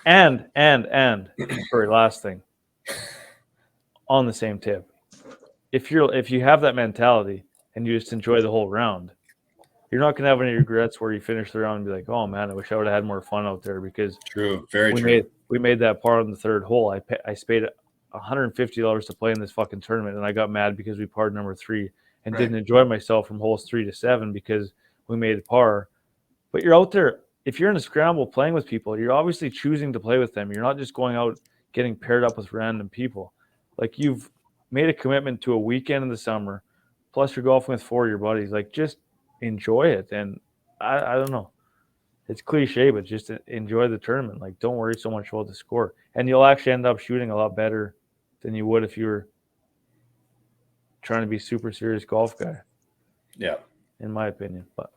B: sorry, last thing on the same tip. If you have that mentality and you just enjoy the whole round, you're not going to have any regrets where you finish the round and be like, oh man, I wish I would have had more fun out there, because
C: true, very true.
B: We made that par on the third hole. I paid $150 to play in this fucking tournament, and I got mad because we parred number 3 and didn't enjoy myself from holes 3 to 7 because we made a par. But you're out there, if you're in a scramble playing with people, you're obviously choosing to play with them. You're not just going out getting paired up with random people. Like, you've made a commitment to a weekend in the summer, plus you're golfing with 4 of your buddies. Like, just enjoy it. And I don't know. It's cliche, but just enjoy the tournament. Like, don't worry so much about the score. And you'll actually end up shooting a lot better than you would if you were trying to be super serious golf guy.
C: Yeah.
B: In my opinion. But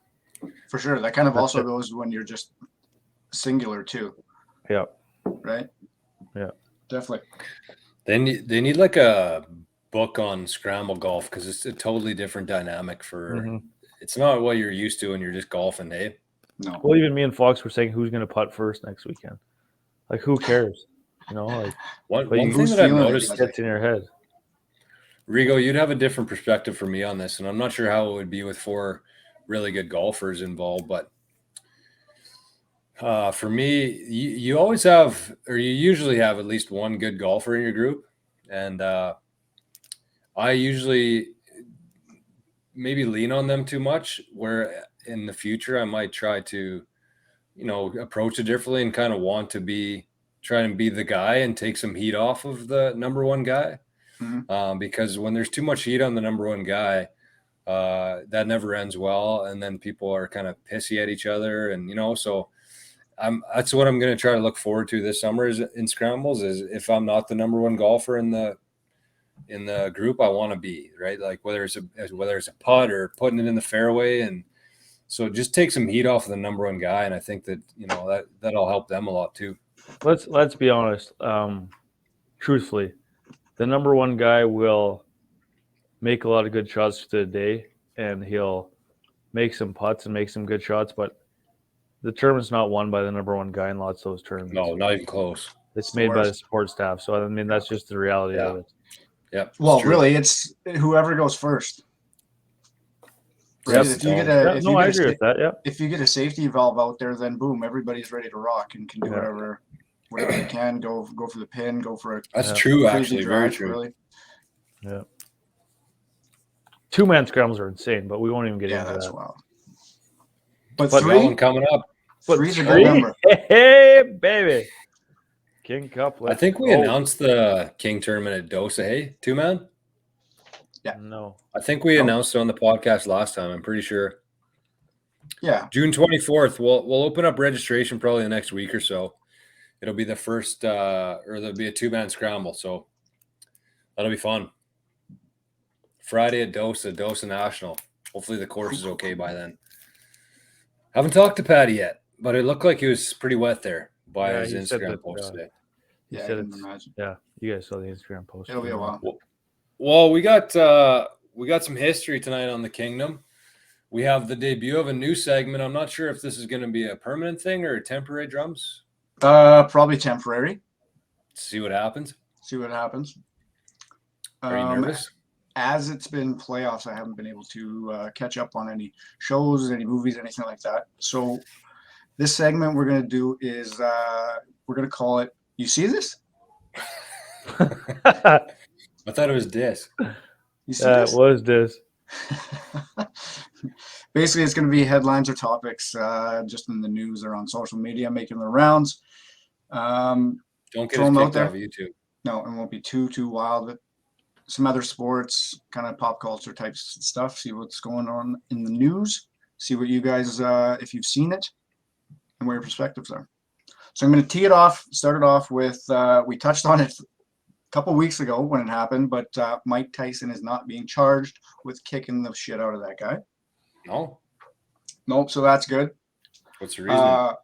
A: for sure. That kind of also goes when you're just singular too.
B: Yeah.
A: Right?
B: Yeah.
A: Definitely.
C: They need like a book on scramble golf, because it's a totally different dynamic for it's not what you're used to when you're just golfing, hey?
A: No.
B: Well, even me and Fox were saying who's going to putt first next weekend. Like, who cares? You know, like
C: one
B: you,
C: thing that I've noticed
B: gets in your head.
C: Rigo, you'd have a different perspective from me on this, and I'm not sure how it would be with 4 really good golfers involved, but for me, you always have, or you usually have, at least one good golfer in your group, and I usually maybe lean on them too much, where in the future I might try to, approach it differently and kind of want to be try and be the guy and take some heat off of the number one guy. Because when there's too much heat on the number one guy, that never ends well. And then people are kind of pissy at each other. And, so that's what I'm going to try to look forward to this summer is in scrambles is if I'm not the number one golfer in the group, I want to be, right? Like whether it's a putt or putting it in the fairway. And so just take some heat off of the number one guy. And I think that, that'll help them a lot too.
B: Let's be honest. Truthfully, the number one guy will make a lot of good shots for the day, and he'll make some putts and make some good shots. But the tournament's not won by the number one guy in lots of those tournaments.
C: No, not even close.
B: It's made by the support staff. So I mean, that's just the reality of it.
C: Yeah.
A: Well, really, it's whoever goes first. Right?
B: Yep. I agree with that. Yeah.
A: If you get a safety valve out there, then boom, everybody's ready to rock and can do whatever they can. Go for the pin. Go for it.
C: That's true. Actually, very true.
A: Really.
B: Yeah. 2-man scrambles are insane, but we won't even get into that.
A: Yeah, that's wild. But
C: that one coming up.
A: Three's a good number.
B: Hey, baby. King Cup.
C: I think we announced the King tournament at Dosa, hey? 2-man?
A: Yeah.
B: No.
C: I think we announced it on the podcast last time. I'm pretty sure.
A: Yeah.
C: June 24th. We'll open up registration probably the next week or so. It'll be the first or there'll be a 2-man scramble. So that'll be fun. Friday at Dosa National. Hopefully the course is okay by then. Haven't talked to Patty yet, but it looked like he was pretty wet there by his Instagram post today.
B: Yeah, you guys saw the Instagram post.
A: It'll be a while.
C: Well, we got some history tonight on the Kingdom. We have the debut of a new segment. I'm not sure if this is going to be a permanent thing or a temporary, Drums.
A: Probably temporary.
C: See what happens.
A: Are
C: you nervous?
A: As it's been playoffs, I haven't been able to catch up on any shows, any movies, anything like that. So this segment we're going to do is we're going to call it, you see this?
C: I thought it was this.
A: You see this?
B: What is this?
A: Basically, it's going to be headlines or topics just in the news or on social media making the rounds.
C: Don't get
A: them
C: us
A: out there.
C: off of YouTube.
A: No, it won't be too wild. But some other sports, kind of pop culture type stuff. See what's going on in the news. See what you guys, if you've seen it, and where your perspectives are. So I'm going to start it off with, we touched on it a couple weeks ago when it happened, but Mike Tyson is not being charged with kicking the shit out of that guy.
C: No.
A: Nope, so that's good.
C: What's the reason?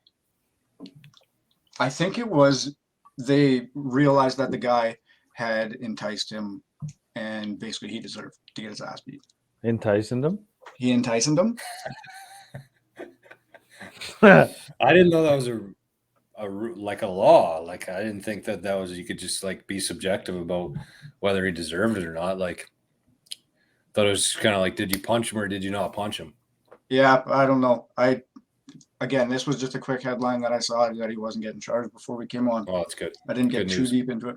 A: I think it was they realized that the guy had enticed him and basically he deserved to get his ass beat.
B: Enticing them?
A: He enticed him?
C: I didn't know that was a law. Like I didn't think that was you could just like be subjective about whether he deserved it or not. Like thought it was kind of like, did you punch him or did you not punch him?
A: Yeah, I don't know. Again, this was just a quick headline that I saw that he wasn't getting charged before we came on.
C: Oh, that's good.
A: I didn't get too deep into it.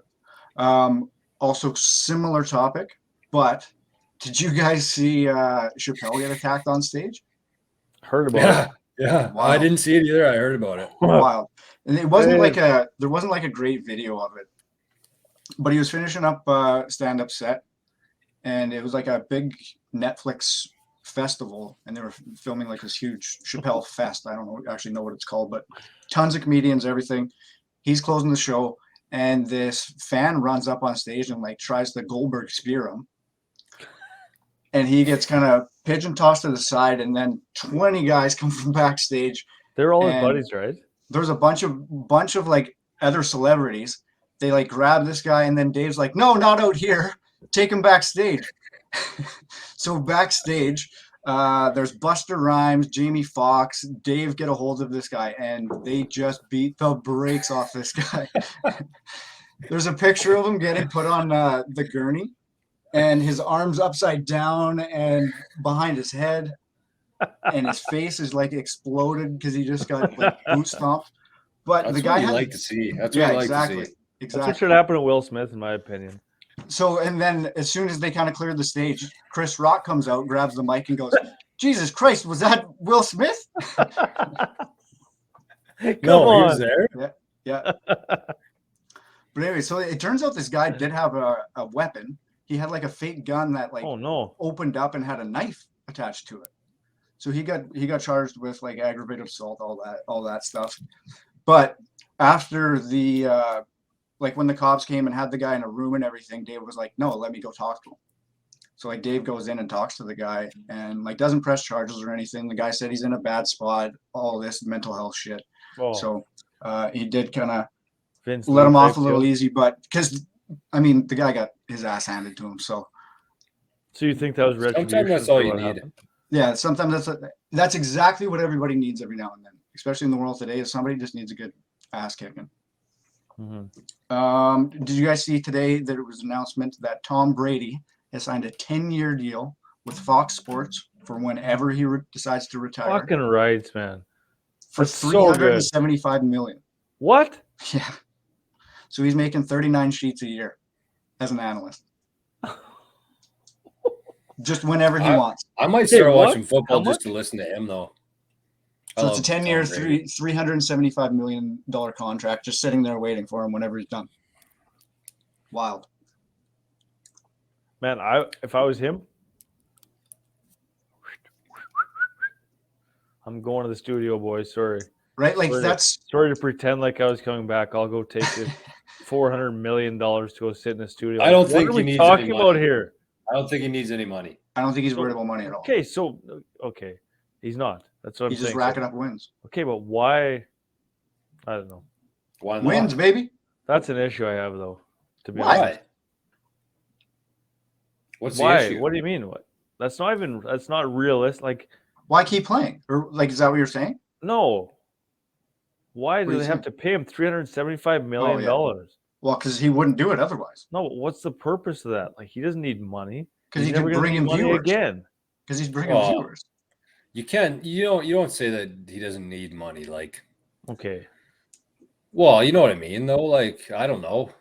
A: Also similar topic, but did you guys see Chappelle get attacked on stage?
B: Heard about it.
C: Yeah. Wow. I didn't see it either. I heard about it.
A: Wild. And it wasn't there wasn't like a great video of it, but he was finishing up stand-up set, and it was like a big Netflix festival, and they were filming like this huge Chappelle fest. I don't actually know what it's called, but tons of comedians, everything. He's closing the show, and this fan runs up on stage and like tries to Goldberg spear him. And he gets kind of pigeon tossed to the side, and then 20 guys come from backstage.
B: They're all his buddies, right?
A: There's a bunch of like other celebrities. They like grab this guy, and then Dave's like, "No, not out here. Take him backstage." So backstage, there's Buster Rhymes, Jamie Foxx, Dave get a hold of this guy, and they just beat the brakes off this guy. There's a picture of him getting put on the gurney, and his arms upside down and behind his head, and his face is like exploded because he just got like boot stomped. But
C: that's
A: the guy
C: what you like to see. That's what I like to see.
A: Exactly.
B: That's what should happen to Will Smith, in my opinion.
A: So, and then as soon as they kind of cleared the stage, Chris Rock comes out, grabs the mic, and goes, "Jesus Christ, was that Will Smith?"
B: Come on.
C: He was there.
A: Yeah. But anyway, so it turns out this guy did have a weapon. He had like a fake gun that like
B: Oh no.
A: opened up and had a knife attached to it. So he got charged with like aggravated assault, all that stuff. But after the like when the cops came and had the guy in a room and everything, Dave was like, "No, let me go talk to him." So like Dave goes in and talks to the guy and like doesn't press charges or anything. The guy said he's in a bad spot, all this mental health shit.
B: Oh,
A: So he did kind of
B: Vince
A: let
B: Lee
A: him off
B: type
A: a little
B: deal.
A: easy, but because I mean the guy got his ass handed to him. So
B: So you think that was retribution?
C: Sometimes that's all
B: for
C: you
B: what
C: need.
B: happened?
A: yeah, sometimes that's exactly what everybody needs every now and then, especially in the world today. Is somebody just needs a good ass kicking.
B: Mhm.
A: Did you guys see today that it was an announcement that Tom Brady has signed a 10-year deal with Fox Sports for whenever he decides to retire
B: Fucking rights, man.
A: for
B: That's so good.
A: $375 million.
B: What?
A: Yeah. So he's making 39 sheets a year as an analyst. Just whenever he wants.
C: I might
B: Hey,
C: start
B: what?
C: watching football
B: How
C: just to listen to him, though.
A: So it's a 10-year, $375 million contract just sitting there waiting for him whenever he's done. Wild.
B: Man, if I was him, I'm going to the studio, boys. Sorry.
A: Right? Like
B: Sorry to pretend like I was coming back. I'll go take this $400 million to go sit in the studio.
C: I don't
B: What
C: think
B: are
C: he
B: we
C: needs
B: talking
C: any
B: about
C: money.
B: here?
C: I don't think he needs any money.
A: I don't think he's
B: So-
A: worried about money at all.
B: Okay, he's not. That's what I'm
A: He's
B: saying.
A: just racking up wins.
B: Okay, but why? I don't know.
C: Why not?
A: Wins, baby.
B: That's an issue I have, though. To be
A: Why?
B: honest.
C: Why? What's the
B: Why?
C: issue?
B: What do you mean? What? That's not realistic. Like,
A: Why keep playing? Or like, is that what you're saying?
B: no. Why
A: What
B: do
A: are
B: they
A: you
B: have to pay him $375 million?
A: Well, because he wouldn't do it otherwise.
B: No, what's the purpose of that? Like, he doesn't need money.
A: Because
B: He's
A: he
B: never
A: could
B: gonna
A: bring
B: need
A: in
B: money
A: viewers.
B: again.
A: Because he's bringing
C: Well,
A: viewers.
C: You don't say that he doesn't need money. Like,
B: Okay.
C: well, you know what I mean, though. Like, I don't know.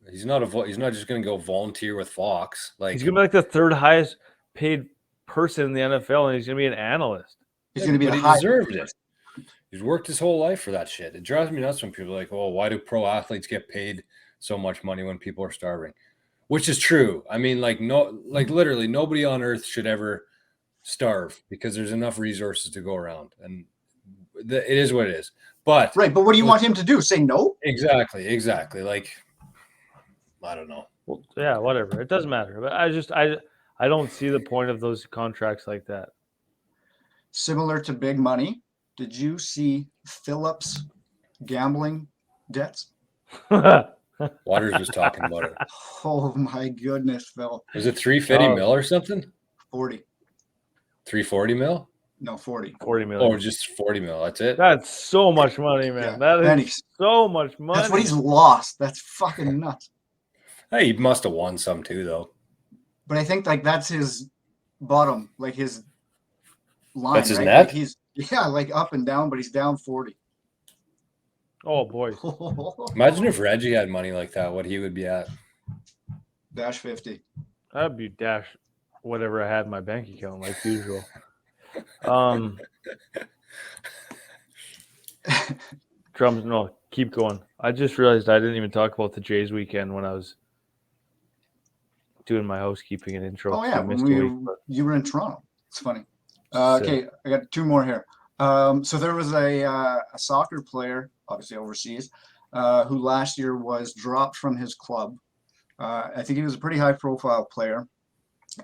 C: He's not just going to go volunteer with Fox. Like,
B: He's gonna be like the third highest paid person in the NFL, and he's gonna be an analyst.
A: He's going to be
C: but
A: the
C: he
A: high.
C: deserved it. He's worked his whole life for that shit. It drives me nuts when people are like, "Oh, why do pro athletes get paid so much money when people are starving?" Which is true. I mean, literally nobody on earth should ever starve because there's enough resources to go around, and it is what it is. But
A: Right, but what do you want him to do? Say no?
C: exactly. Like, I don't know.
B: Well, yeah, whatever. It doesn't matter. But I don't see the point of those contracts like that.
A: Similar to big money, did you see Phillips' gambling debts?
C: Waters was talking about it.
A: Oh my goodness, Phil.
C: Was it 350
B: Oh.
C: mil or something?
A: 40.
C: 340 mil?
A: No, 40.
B: 40 million.
C: Oh, just 40 mil. That's it.
B: That's so much money, man.
A: Yeah,
B: That is
A: pennies.
B: so much money.
A: That's what he's lost. That's fucking nuts.
C: Hey, he must have won some too, though.
A: But I think like that's his bottom, like his line.
C: That's his
A: right?
C: net?
A: Like he's like up and down, but he's down 40.
B: Oh boy.
C: Imagine if Reggie had money like that, what he would be at.
A: Dash 50.
B: That'd be dash whatever I had in my bank account, like usual. Drums, no, keep going. I just realized I didn't even talk about the Jays weekend when I was doing my housekeeping and intro.
A: Oh yeah,
B: I missed
A: when
B: a week, but
A: you were in Toronto. It's funny.
B: Sick.
A: Okay, I got two more here. So there was a soccer player, obviously overseas, who last year was dropped from his club. I think he was a pretty high-profile player,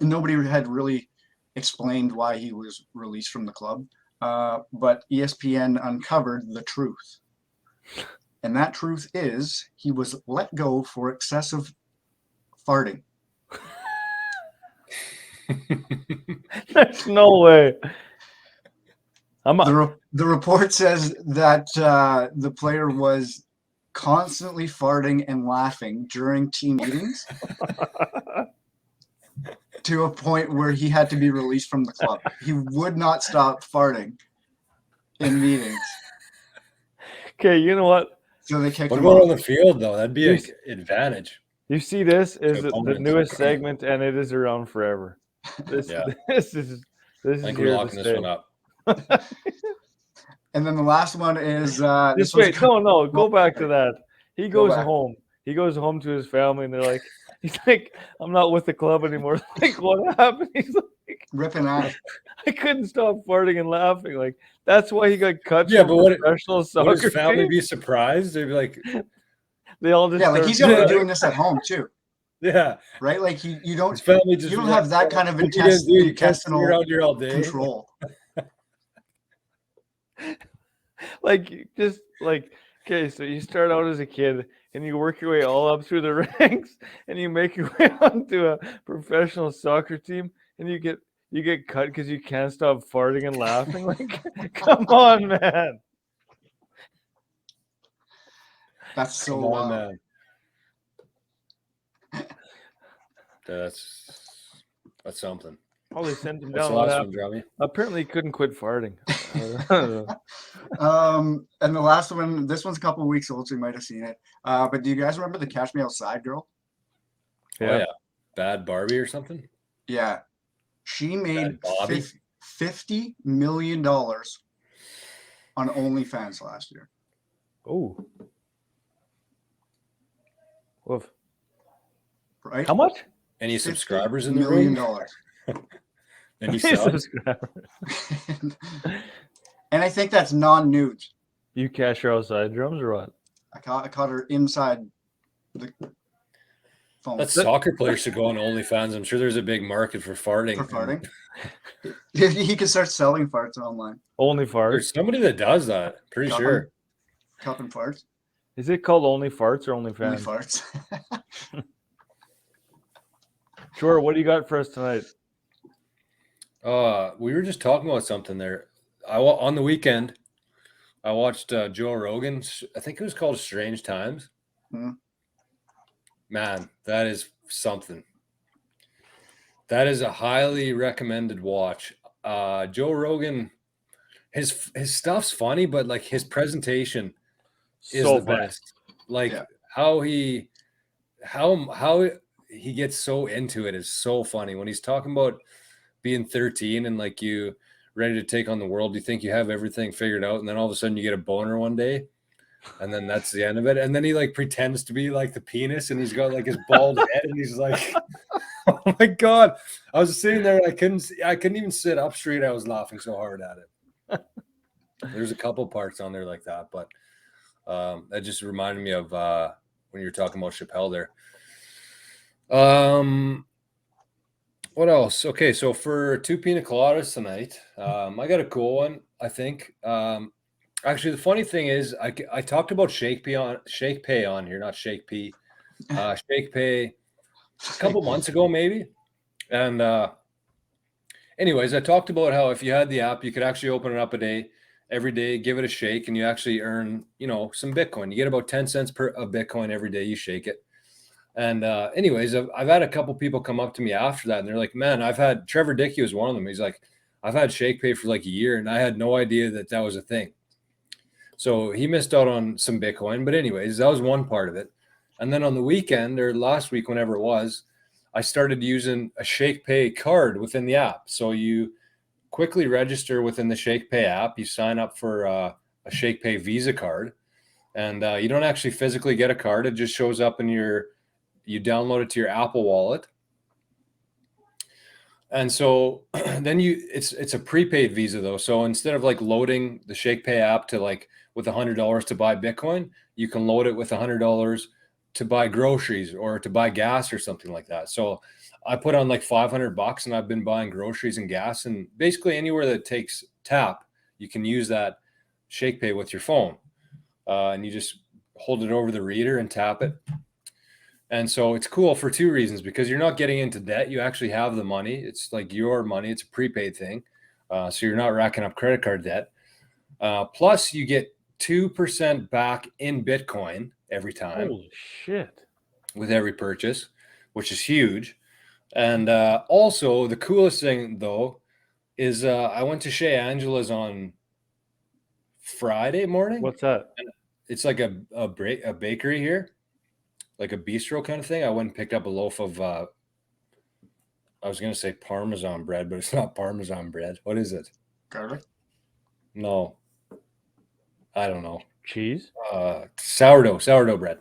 A: and nobody had really explained why he was released from the club. But ESPN uncovered the truth, and that truth is he was let go for excessive farting.
B: There's no way.
A: The report says that the player was constantly farting and laughing during team meetings to a point where he had to be released from the club. He would not stop farting in meetings.
B: Okay, you know what?
A: So they kicked
C: What
A: him
C: about on
A: off.
C: the field, though? That'd be
B: Yes.
C: an advantage.
B: You see, this is the
C: opponents.
B: newest segment, and it is around forever. This
C: Yeah.
B: this is
C: I think we're
B: here to
C: locking this
B: stay.
C: one up.
A: And then the last one is
B: Just wait, no, go back to that. He
A: Go
B: goes
A: back.
B: home. he goes home to his family, and they're like, he's like, I'm not with the club anymore. Like, what happened? He's like,
A: Ripping ass.
B: I couldn't stop farting and laughing. Like, that's why he got cut
C: Yeah,
B: from
C: but
B: professional
C: would
B: soccer
C: his family
B: team.
C: be surprised? They'd be like,
B: They all just
A: Yeah, like
B: start
A: he's gonna be
B: farting.
A: doing this at home too,
C: yeah.
A: right? Like you don't
C: His family just
A: you don't
C: was
A: have
C: like,
A: that kind of
C: "What you gonna do? You can't sit
A: intestinal
C: around here all day."
A: control.
B: Like, just like, okay, so you start out as a kid and you work your way all up through the ranks and you make your way onto a professional soccer team and you get cut because you can't stop farting and laughing. Like, come on, man.
A: That's so
C: Come on,
A: wild.
C: man. That's something.
B: Probably sent him
C: What's
B: down.
C: the
B: What
C: last one,
B: happened?
C: Drummy?
B: Apparently, he couldn't quit farting.
A: And the last one, this one's a couple of weeks old, so you might have seen it. But do you guys remember the Catch Me Outside girl?
C: Oh yeah, Bad Barbie or something.
A: Yeah, she made
C: Bad Bobby?
A: $50 million on OnlyFans last year.
B: Oh. Woof.
A: Right?
B: How much?
C: Any subscribers in
A: $50
C: the
A: million.
C: room? Any subs?
A: And I think that's non-nudes.
B: You cash her outside drums or what?
A: I caught her inside the phone.
C: That soccer players should go on OnlyFans. I'm sure there's a big market for farting.
A: For farting. He could start selling farts online.
B: Only
C: There's
B: farts.
C: somebody that does that. Pretty
A: Cupping.
C: sure.
A: Cupping farts.
B: Is it called Only Farts or Only
A: Only
B: Fans?
A: farts.
B: Sure. What do you got for us tonight?
C: We were just talking about something there. On the weekend, I watched Joe Rogan. I think it was called Strange Times.
A: Hmm.
C: Man, that is something. That is a highly recommended watch. Joe Rogan, his stuff's funny, but like his presentation is
B: So
C: the
B: funny.
C: best. Like
A: Yeah.
C: how he gets so into it is so funny. When he's talking about being 13 and like you ready to take on the world, you think you have everything figured out, and then all of a sudden you get a boner one day, and then that's the end of it. And then he like pretends to be like the penis, and he's got like his bald head, and he's like, "Oh my god!" I was sitting there, I couldn't even sit up straight. I was laughing so hard at it. There's a couple parts on there like that, but that just reminded me of when you were talking about Chappelle there. What else? Okay, so for Two Pina Coladas tonight, I got a cool one, I think. Actually, the funny thing is, I talked about Shake Pay on here, not Shake P. Shake Pay a couple months ago, maybe. And anyways, I talked about how if you had the app, you could actually open it up every day, give it a shake, and you actually earn, some Bitcoin. You get about 10 cents per Bitcoin every day you shake it. And anyways, I've had a couple people come up to me after that, and they're like, "Man, Trevor Dickey was one of them. He's like, I've had Shake Pay for like a year, and I had no idea that was a thing." So he missed out on some Bitcoin. But anyways, that was one part of it. And then on the weekend or last week, whenever it was, I started using a Shake Pay card within the app. So you quickly register within the Shake Pay app. You sign up for a Shake Pay Visa card, and you don't actually physically get a card. It just shows up in you download it to your Apple Wallet. And so then it's a prepaid Visa though. So instead of like loading the Shake Pay app to like with $100 to buy Bitcoin, you can load it with $100 to buy groceries or to buy gas or something like that. So I put on like $500 and I've been buying groceries and gas, and basically anywhere that takes tap, you can use that Shake Pay with your phone. And you just hold it over the reader and tap it. And so it's cool for two reasons, because you're not getting into debt. You actually have the money. It's like your money. It's a prepaid thing. So you're not racking up credit card debt. Plus you get 2% back in Bitcoin every time.
B: Holy shit.
C: With every purchase, which is huge. And also the coolest thing though is I went to Shea Angela's on Friday morning.
B: What's that?
C: It's like a bakery here, like a bistro kind of thing. I went and picked up a loaf of I was going to say Parmesan bread, but it's not Parmesan bread. What is it?
A: Garlic?
C: No. I don't know.
B: Cheese?
C: Sourdough bread.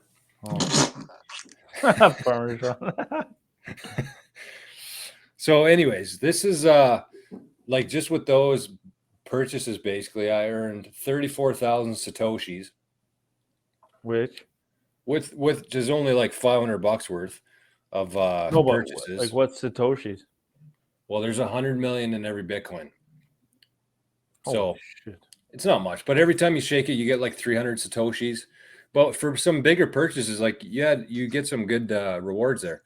B: Oh. Parmesan.
C: So, anyways, this is like just with those purchases, basically, I earned 34,000 satoshis,
B: Which?
C: with just only like $500 worth of
B: No, but
C: purchases.
B: like what's Satoshi's?
C: Well, there's 100 million in every Bitcoin, so
B: Holy shit.
C: it's not much. But every time you shake it, you get like 300 satoshis. But for some bigger purchases, like you get some good rewards there.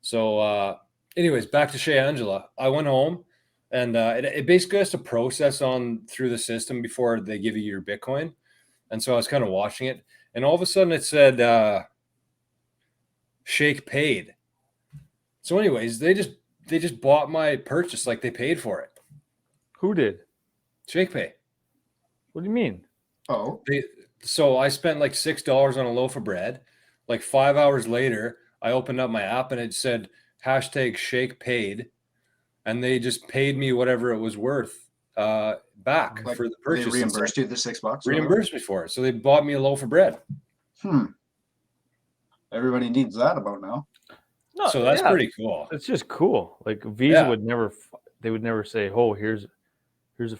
C: So, anyways, back to Shea Angela. I went home, and it basically has to process on through the system before they give you your Bitcoin. And so I was kind of watching it, and all of a sudden it said Shake paid. So, anyways, they just bought my purchase, like they paid for it.
B: Who did?
C: Shake Pay.
B: What do you mean?
A: Oh,
C: So I spent like $6 on a loaf of bread. Like 5 hours later, I opened up my app and it said #Shake paid, and they just paid me whatever it was worth back
A: like
C: for the
A: they
C: purchase.
A: reimbursed you the $6.
C: Reimbursed me for it. So they bought me a loaf of bread.
A: Everybody needs that about now.
B: No,
C: So that's pretty cool.
B: It's just cool. Like Visa would never, they would never say, "Oh, here's a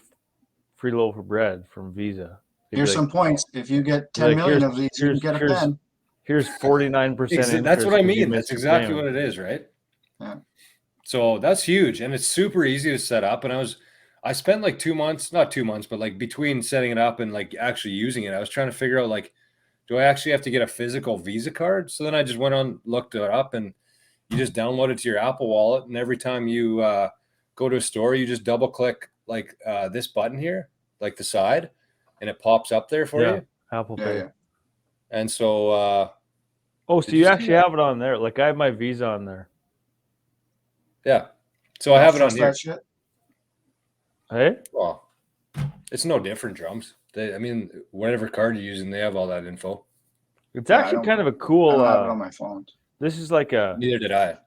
B: free loaf of bread from Visa." They'd
A: Here's
B: be
A: some
B: like,
A: points. If you get 10
B: like,
A: million of these, you can get a pen.
B: Here's 49%.
C: That's what I mean.
B: That's
C: That's exactly what it is, right?
A: Yeah.
C: So that's huge, and it's super easy to set up. And I spent like 2 months, not 2 months, but like between setting it up and like actually using it, I was trying to figure out like, do I actually have to get a physical Visa card? So then I just went on, looked it up, and you just download it to your Apple Wallet, and every time you go to a store, you just double click like this button here, like the side, and it pops up there for you.
B: Apple Pay.
A: Yeah.
C: And so,
B: so you actually have it on there. Like I have my Visa on there.
C: yeah. So I have it on
A: Trust
C: here.
A: that shit.
B: Hey?
C: Well, it's no different, Drums. I mean, whatever card you're using, they have all that info.
B: It's actually kind of a cool.
A: I don't have it on my phone.
B: This is like
C: Neither did I.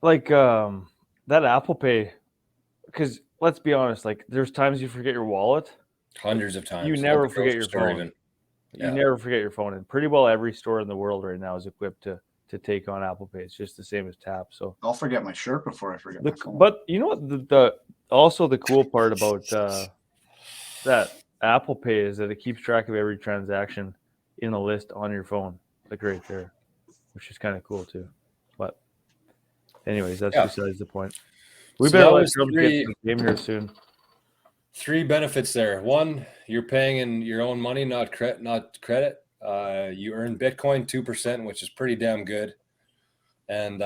B: Like that Apple Pay, because let's be honest, like there's times you forget your wallet.
C: Hundreds of times.
B: You never forget your phone.
C: Yeah.
B: You never forget your phone, and pretty well every store in the world right now is equipped to take on Apple Pay. It's just the same as Tap. So
A: I'll forget my shirt before I forget my phone.
B: But you know what? The also the cool part about that Apple Pay is that it keeps track of every transaction in a list on your phone, like right there, which is kind of cool too. But anyways, that's besides the point. We better let Drums get to the game here soon.
C: 3 benefits there. 1, you're paying in your own money, not credit. You earn Bitcoin 2%, which is pretty damn good. And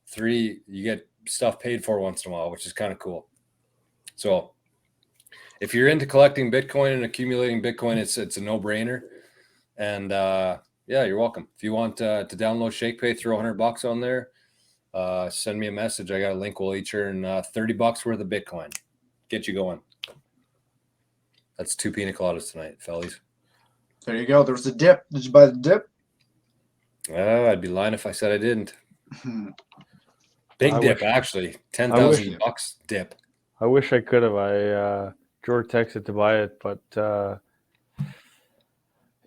C: 3, you get stuff paid for once in a while, which is kind of cool. So if you're into collecting Bitcoin and accumulating Bitcoin, it's a no-brainer. And you're welcome. If you want to download ShakePay, throw $100 on there. Send me a message. I got a link. We'll each earn $30 worth of Bitcoin. Get you going. That's 2 Pina Coladas tonight, fellas.
A: There you go. There was a dip. Did you buy the dip?
C: I'd be lying if I said I didn't. Big dip, actually. $10,000 dip.
B: I wish I could have. George texted to buy it, but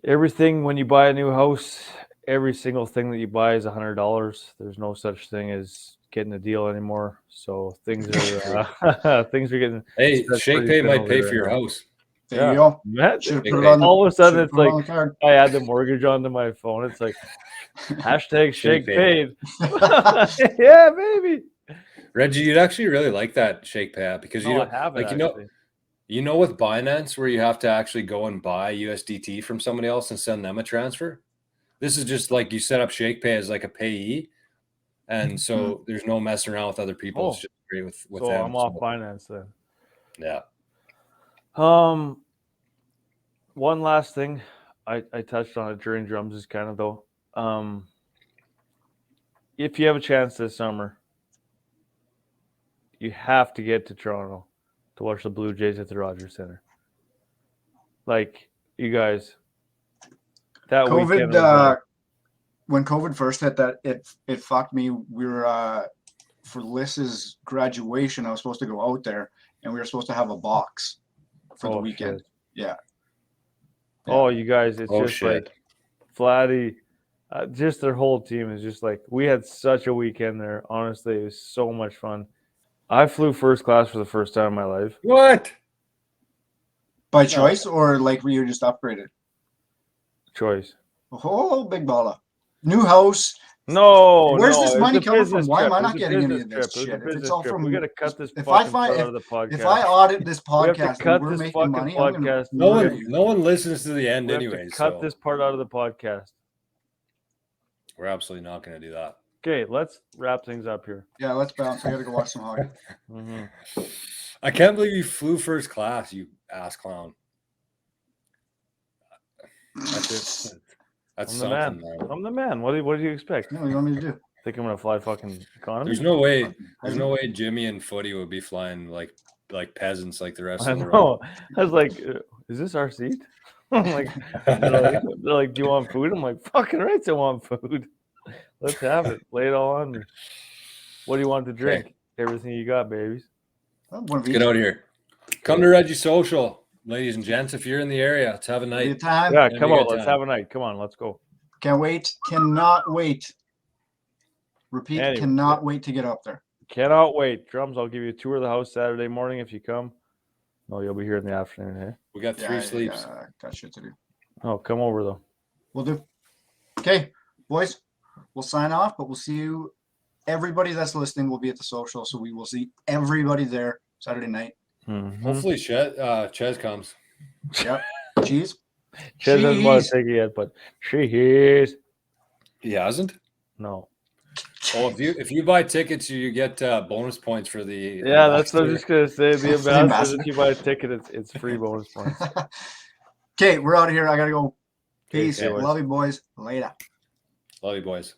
B: everything when you buy a new house, every single thing that you buy is $100. There's no such thing as getting a deal anymore. So things are getting.
C: Hey, ShakePay might pay for your house.
A: There you go.
B: All of a sudden, it's like I add the mortgage onto my phone. It's like #Shake paid. Yeah, baby.
C: Reggie, you'd actually really like that ShakePay app because you don't
B: have it.
C: Like you know with Binance where you have to actually go and buy USDT from somebody else and send them a transfer. This is just like you set up ShakePay as like a payee, and so there's no messing around with other people. It's just great with
B: so
C: them.
B: I'm off Binance then.
C: Yeah.
B: One last thing I touched on it during Drums is kind of though. If you have a chance this summer, you have to get to Toronto to watch the Blue Jays at the Rogers Center. Like you guys, that weekend was
A: when COVID first hit, that it fucked me. We were for Lys's graduation. I was supposed to go out there, and we were supposed to have a box for the weekend.
B: Shit.
A: Yeah.
B: Oh, you guys, it's just
C: shit.
B: like Flatty Just their whole team is just like, we had such a weekend there. Honestly, it was so much fun. I flew first class for the first time in my life.
C: What?
A: By choice or like were you just upgraded?
B: Choice.
A: Oh, big baller. New house.
B: No,
A: Where's
B: no,
A: this
B: it's
A: money
B: a
A: coming from?
B: business
A: Why am I
B: trip.
A: not
B: It's a
A: getting any
B: business
A: of
B: trip.
A: this
B: It was a
A: shit? If
B: business
A: it's all
B: trip.
A: from
B: We got to cut this
A: if I
B: fucking part
A: find
B: out of the podcast.
A: if I audit this
B: we have to
A: podcast
B: cut
A: and we're
B: this
A: making
B: fucking
A: money, I'm gonna
B: podcast.
C: No
A: murder
C: one,
A: you.
C: no one listens to the end
B: We have
C: anyway.
B: to cut
C: So
B: this part out of the podcast.
C: we're absolutely not going to do that.
B: Okay, let's wrap things up here.
A: Yeah, let's bounce. I gotta go watch some hockey.
B: Mhm.
C: I can't believe you flew first class, you ass clown. That's it. That's
B: I'm the man.
C: something, man.
B: I'm the man. What do you expect?
A: No, what do you want me to do?
B: Think I'm gonna fly fucking economy?
C: There's no way. There's no way Jimmy and Footy would be flying like peasants like the rest
B: I
C: of the world.
B: know. I was like, is this our seat? I'm like, they're like, do you want food? I'm like, fucking right, I want food. Let's have it. Lay it all on me. What do you want to drink? Everything you got, babies.
A: One of
C: Get
A: each.
C: out here. Come to Reggie Social, ladies and gents. If you're in the area, let's have a
A: Be
C: night.
A: a time.
B: Yeah,
C: Have
B: come
C: a
B: on.
C: good
B: Let's
C: time.
B: have a night. Come on, let's go.
A: Can't wait. Cannot wait. Repeat.
B: Anyway,
A: cannot wait to get up there.
B: Cannot wait. Drums, I'll give you a tour of the house Saturday morning if you come. No, you'll be here in the afternoon, hey?
C: We got three sleeps.
A: Got shit to do.
B: Oh, come over though.
A: We'll do. Okay, boys. We'll sign off, but we'll see you. Everybody that's listening will be at the social, so we will see everybody there Saturday night.
B: Mhm.
C: Hopefully, Chez comes.
A: Yep. Cheese.
B: Chez hasn't bought a
A: Cheese.
B: ticket yet, but cheese.
C: He hasn't.
B: No.
C: Oh, if you buy tickets, you get bonus points for the.
B: Yeah, that's what I was
C: ambassador.
B: just gonna say. The
A: The
B: ambassador,
A: ambassador.
B: if you buy a ticket, it's free bonus points.
A: Okay, we're out of here. I gotta go. Peace.
B: Okay, boys.
A: Love you, boys. Later.
C: Love you, boys.